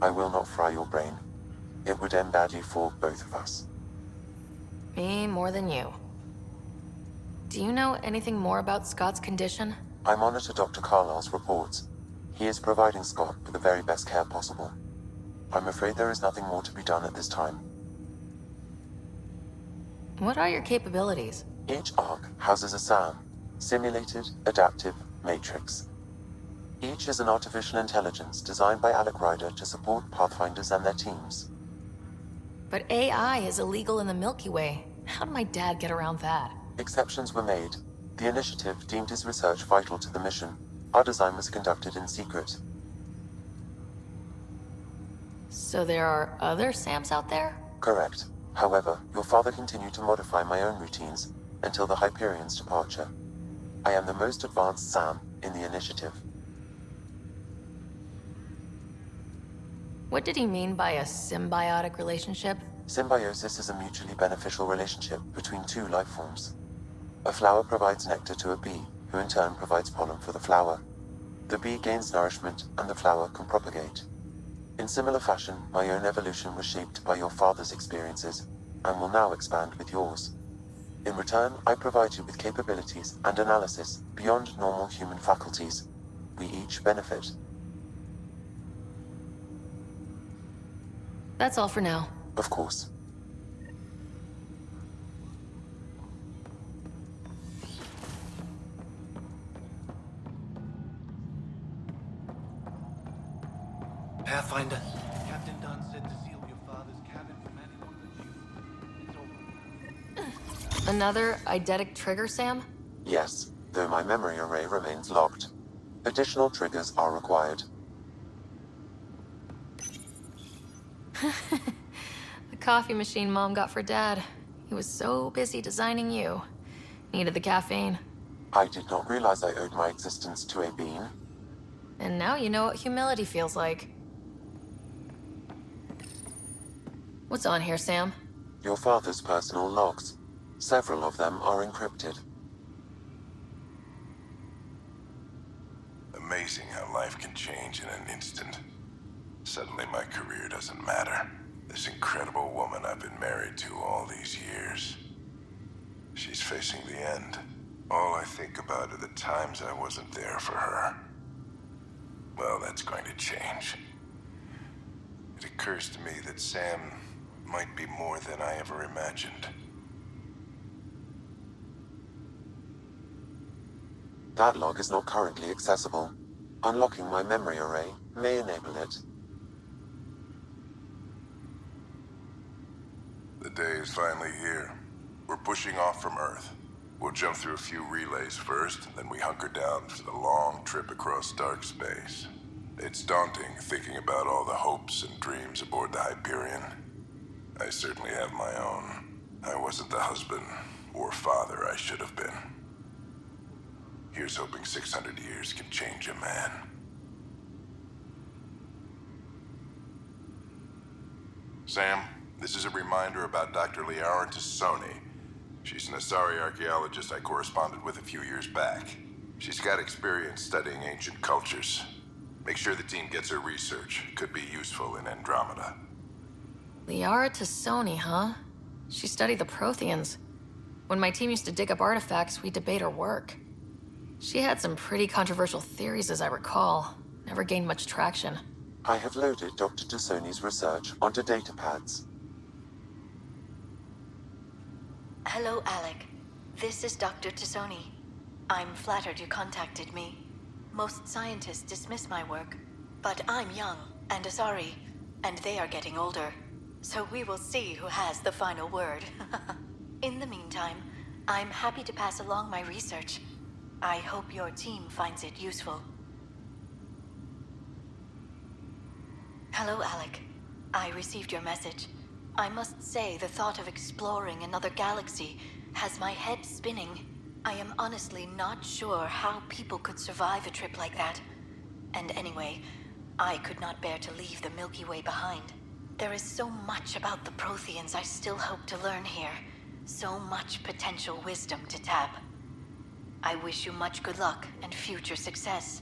I will not fry your brain. It would end badly for both of us. Me more than you. Do you know anything more about Scott's condition? I monitor Dr. Carlisle's reports. He is providing Scott with the very best care possible. I'm afraid there is nothing more to be done at this time. What are your capabilities? Each arc houses a SAM, Simulated Adaptive Matrix. Each is an artificial intelligence designed by Alec Ryder to support Pathfinders and their teams. But AI is illegal in the Milky Way. How did my dad get around that? Exceptions were made. The initiative deemed his research vital to the mission. Our design was conducted in secret. So there are other SAMs out there? Correct. However, your father continued to modify my own routines until the Hyperion's departure. I am the most advanced SAM in the initiative. What did he mean by a symbiotic relationship? Symbiosis is a mutually beneficial relationship between two life forms. A flower provides nectar to a bee, who in turn provides pollen for the flower. The bee gains nourishment, and the flower can propagate. In similar fashion, my own evolution was shaped by your father's experiences, and will now expand with yours. In return, I provide you with capabilities and analysis beyond normal human faculties. We each benefit. That's all for now. Of course. Pathfinder? Captain Dunn said to seal your father's cabin from anyone but you. It's over. Another eidetic trigger, Sam? Yes, though my memory array remains locked. Additional triggers are required. The coffee machine Mom got for Dad. He was so busy designing you. Needed the caffeine. I did not realize I owed my existence to a bean. And now you know what humility feels like. What's on here, Sam? Your father's personal logs. Several of them are encrypted. Amazing how life can change in an instant. Suddenly my career doesn't matter. This incredible woman I've been married to all these years. She's facing the end. All I think about are the times I wasn't there for her. Well, that's going to change. It occurs to me that Sam might be more than I ever imagined. That log is not currently accessible. Unlocking my memory array may enable it. The day is finally here. We're pushing off from Earth. We'll jump through a few relays first, then we hunker down for the long trip across dark space. It's daunting thinking about all the hopes and dreams aboard the Hyperion. I certainly have my own. I wasn't the husband or father I should have been. Here's hoping 600 years can change a man. Sam, this is a reminder about Dr. Liara Tassoni. She's an Asari archaeologist I corresponded with a few years back. She's got experience studying ancient cultures. Make sure the team gets her research. Could be useful in Andromeda. Liara Tassoni, huh? She studied the Protheans. When my team used to dig up artifacts, we'd debate her work. She had some pretty controversial theories, as I recall. Never gained much traction. I have loaded Dr. Tassoni's research onto datapads. Hello, Alec. This is Dr. Tassoni. I'm flattered you contacted me. Most scientists dismiss my work, but I'm young and Asari, and they are getting older. So we will see who has the final word. In the meantime, I'm happy to pass along my research. I hope your team finds it useful. Hello, Alec. I received your message. I must say the thought of exploring another galaxy has my head spinning. I am honestly not sure how people could survive a trip like that. And anyway, I could not bear to leave the Milky Way behind. There is so much about the Protheans I still hope to learn here. So much potential wisdom to tap. I wish you much good luck and future success.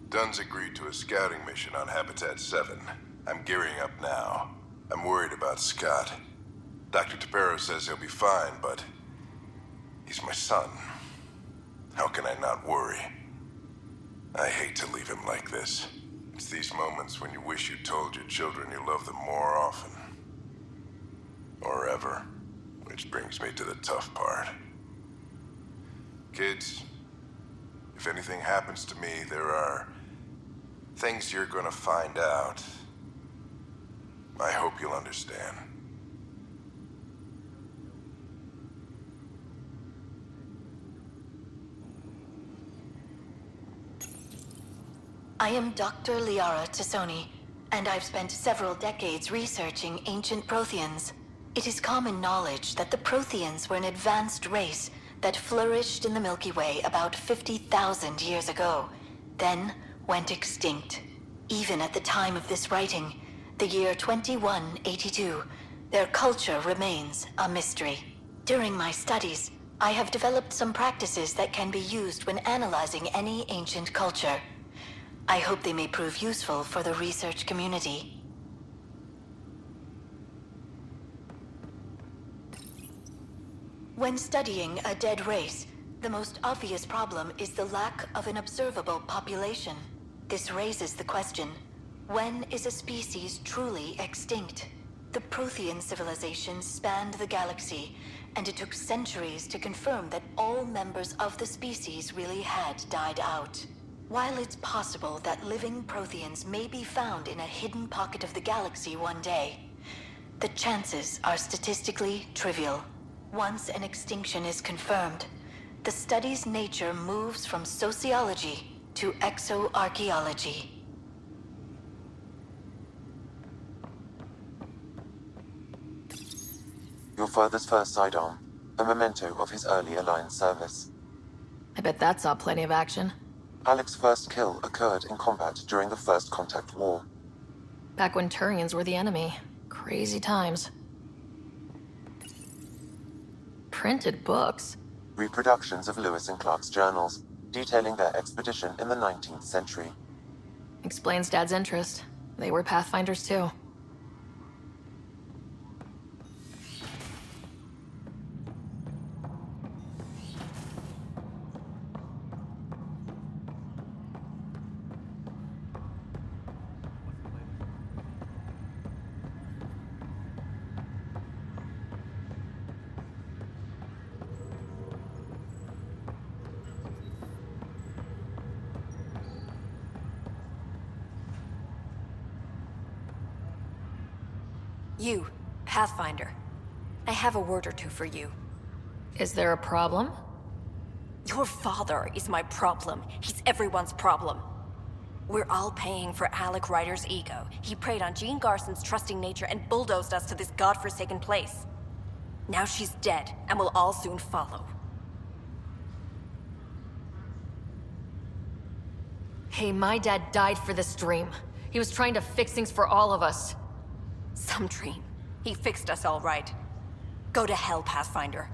Dunn's agreed to a scouting mission on Habitat 7. I'm gearing up now. I'm worried about Scott. Dr. Tapero says he'll be fine, but he's my son. How can I not worry? I hate to leave him like this. It's these moments when you wish you told your children you love them more often. Or ever. Which brings me to the tough part. Kids, if anything happens to me, there are things you're gonna find out. I hope you'll understand. I am Dr. Liara Tassoni, and I've spent several decades researching ancient Protheans. It is common knowledge that the Protheans were an advanced race that flourished in the Milky Way about 50,000 years ago, then went extinct. Even at the time of this writing, the year 2182, their culture remains a mystery. During my studies, I have developed some practices that can be used when analyzing any ancient culture. I hope they may prove useful for the research community. When studying a dead race, the most obvious problem is the lack of an observable population. This raises the question, when is a species truly extinct? The Prothean civilization spanned the galaxy, and it took centuries to confirm that all members of the species really had died out. While it's possible that living Protheans may be found in a hidden pocket of the galaxy one day, the chances are statistically trivial. Once an extinction is confirmed, the study's nature moves from sociology to exoarchaeology. Your father's first sidearm, a memento of his early Alliance service. I bet that saw plenty of action. Alec's first kill occurred in combat during the First Contact War. Back when Turians were the enemy. Crazy times. Printed books? Reproductions of Lewis and Clark's journals, detailing their expedition in the 19th century. Explains Dad's interest. They were Pathfinders too. You, Pathfinder. I have a word or two for you. Is there a problem? Your father is my problem. He's everyone's problem. We're all paying for Alec Ryder's ego. He preyed on Jean Garson's trusting nature and bulldozed us to this godforsaken place. Now she's dead, and we'll all soon follow. Hey, my dad died for this dream. He was trying to fix things for all of us. Some dream. He fixed us all right. Go to hell, Pathfinder.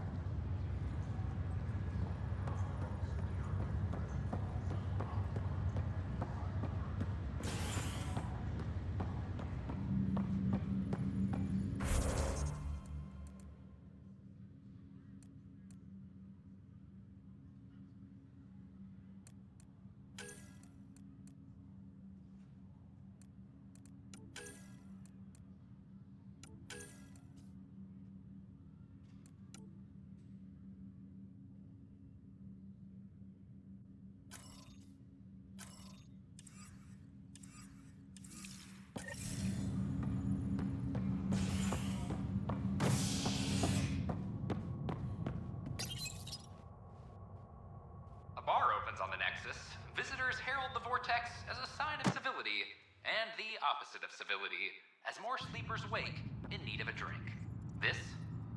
herald the vortex as a sign of civility, and the opposite of civility, as more sleepers wake in need of a drink. This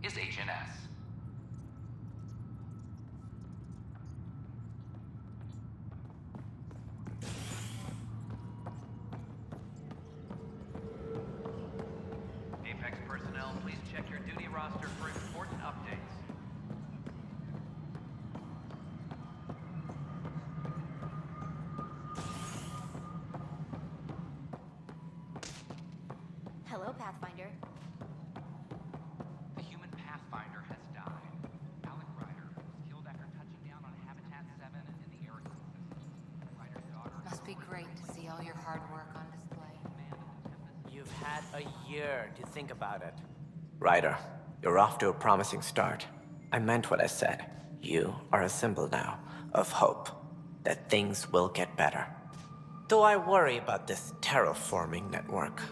is HNS. Apex personnel, please check your duty roster for important updates. Hello, Pathfinder. The human Pathfinder has died. Alec Ryder was killed after touching down on Habitat 7 in the Eric system. Ryder's daughter... Must be great to see all your hard work on display. You've had a year to think about it. Ryder, you're off to a promising start. I meant what I said. You are a symbol now of hope that things will get better. Though I worry about this terraforming network.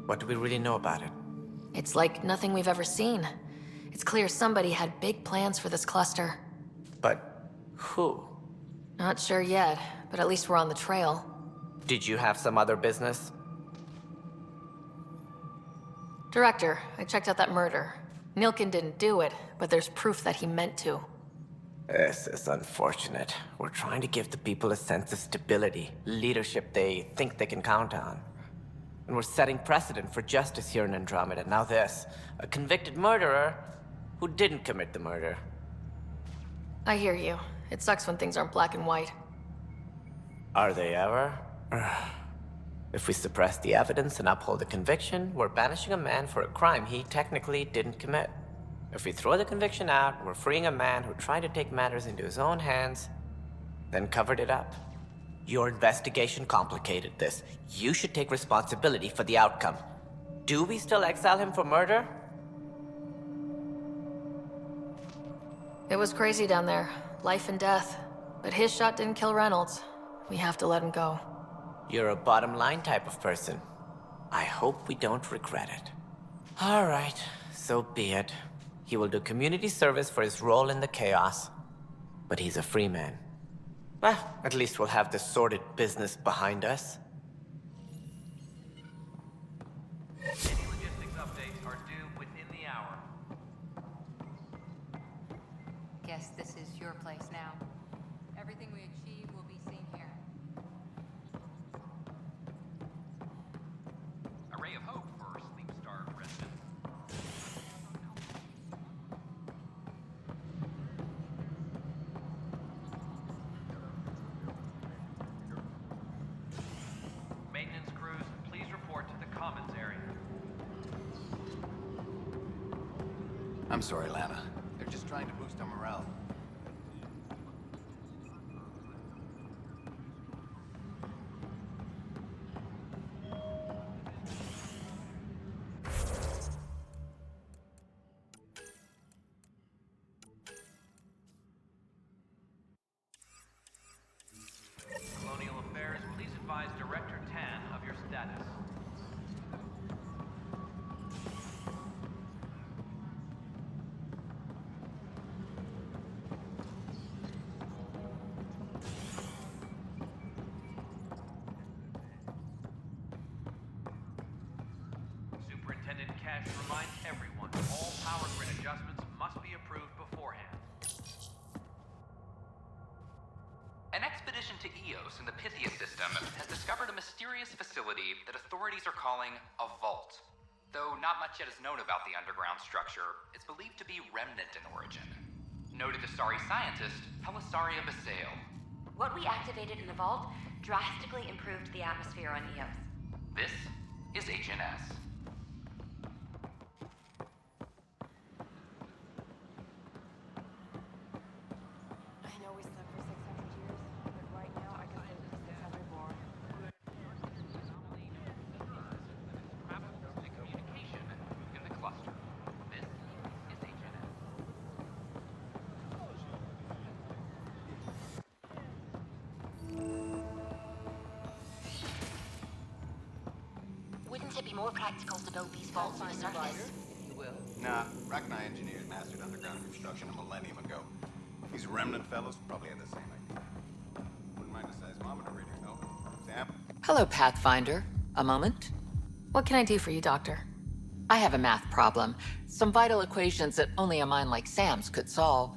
What do we really know about it? It's like nothing we've ever seen. It's clear somebody had big plans for this cluster. But who? Not sure yet, but at least we're on the trail. Did you have some other business? Director, I checked out that murder. Nilkin didn't do it, but there's proof that he meant to. This is unfortunate. We're trying to give the people a sense of stability, leadership they think they can count on. And we're setting precedent for justice here in Andromeda. Now this, a convicted murderer who didn't commit the murder. I hear you. It sucks when things aren't black and white. Are they ever? If we suppress the evidence and uphold the conviction, we're banishing a man for a crime he technically didn't commit. If we throw the conviction out, we're freeing a man who tried to take matters into his own hands, then covered it up. Your investigation complicated this. You should take responsibility for the outcome. Do we still exile him for murder? It was crazy down there. Life and death. But his shot didn't kill Reynolds. We have to let him go. You're a bottom line type of person. I hope we don't regret it. All right, so be it. He will do community service for his role in the chaos. But he's a free man. Well, at least we'll have the sordid business behind us. Any logistics updates are due within the hour. Guess this is your place now. Everything we achieve will be seen here. A ray of hope for sleep-starved residents. Maintenance crews, please report to the commons area. I'm sorry, Lana. They're just trying to boost our morale. Colonial Affairs, please advise Director Tan of your status. Superintendent Cash reminds everyone all power grid adjustments must be approved beforehand. An expedition to Eos in the Pythia system has discovered a mysterious facility that authorities are calling a vault. Though not much yet is known about the underground structure, it's believed to be remnant in origin. Noted Asari scientist Pelisaria Basale. What we activated in the vault drastically improved the atmosphere on Eos. This is HNS. I know we slept for 600 years, but right now I can live for 600 more. And communication in the cluster. This is HNS. Wouldn't it be more practical to build these vaults on the surface? Nah, Rachni engineers mastered underground construction a millennium ago. These remnant fellows probably had the same idea. Wouldn't mind a seismometer reader, no? Hello, Pathfinder. A moment? What can I do for you, Doctor? I have a math problem. Some vital equations that only a mind like Sam's could solve.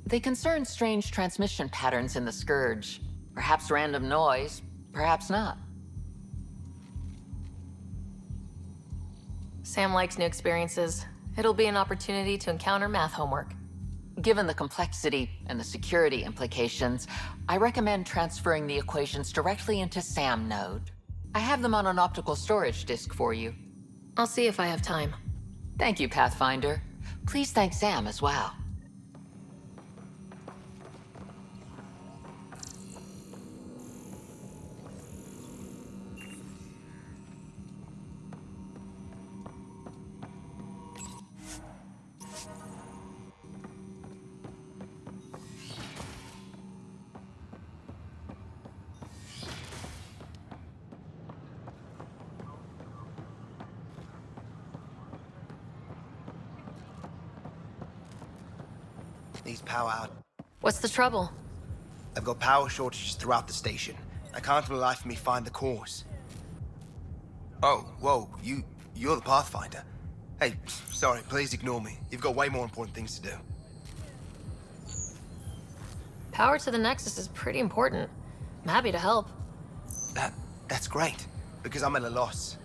They concern strange transmission patterns in the Scourge. Perhaps random noise, perhaps not. Sam likes new experiences. It'll be an opportunity to encounter math homework. Given the complexity and the security implications, I recommend transferring the equations directly into SAM node. I have them on an optical storage disk for you. I'll see if I have time. Thank you, Pathfinder. Please thank Sam as well. These power out. What's the trouble? I've got power shortages throughout the station. I can't for the life of me find the cause. Oh, whoa, you're the Pathfinder. Hey, sorry, please ignore me. You've got way more important things to do. Power to the Nexus is pretty important. I'm happy to help. That's great, because I'm at a loss.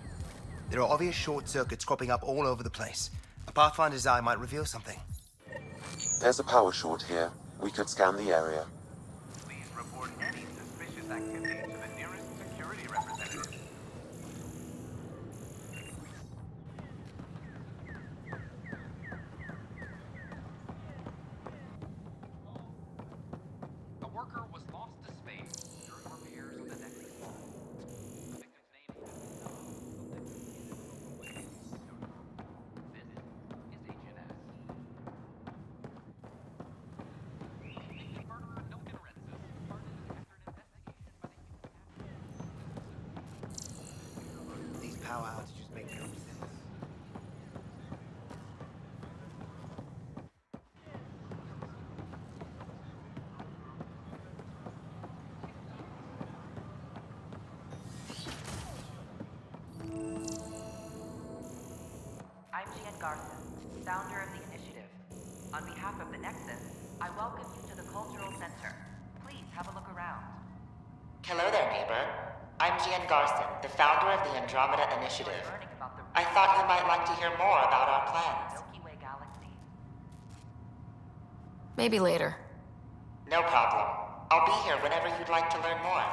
There are obvious short circuits cropping up all over the place. A Pathfinder's eye might reveal something. There's a power short here. We could scan the area. Please report any suspicious activity to the nearest security representative. A worker was lost to space during repairs of the Nexus. The victim's name has been known. This is Agent S. The murderer Milton Rensis started after an investigation by the These power outages make no sense. I'm Gian Garza, founder of the initiative. On behalf of the Nexus, I welcome you to the Cultural Center. Please have a look around. Hello there, neighbor. I'm Gian Garson, the founder of the Andromeda Initiative. I thought you might like to hear more about our plans. Milky Way galaxy. Maybe later. No problem. I'll be here whenever you'd like to learn more.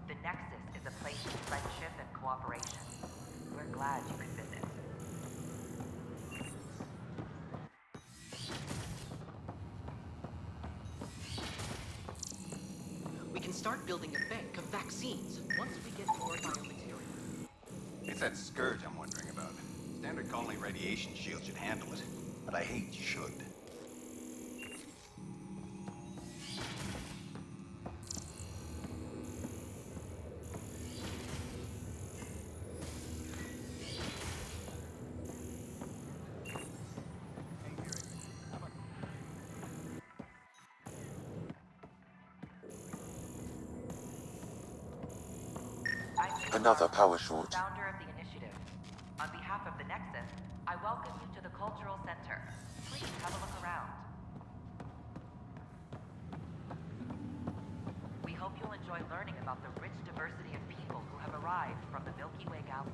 The Nexus is a place of friendship and cooperation. We're glad you could visit. We can start building a bank of vaccines once we get more biomaterial. It's that scourge I'm wondering about. Standard colony radiation shield should handle it, but I hate should. Another power short. Founder of the initiative. On behalf of the Nexus, I welcome you to the Cultural Center. Please have a look around. We hope you'll enjoy learning about the rich diversity of people who have arrived from the Milky Way galaxy.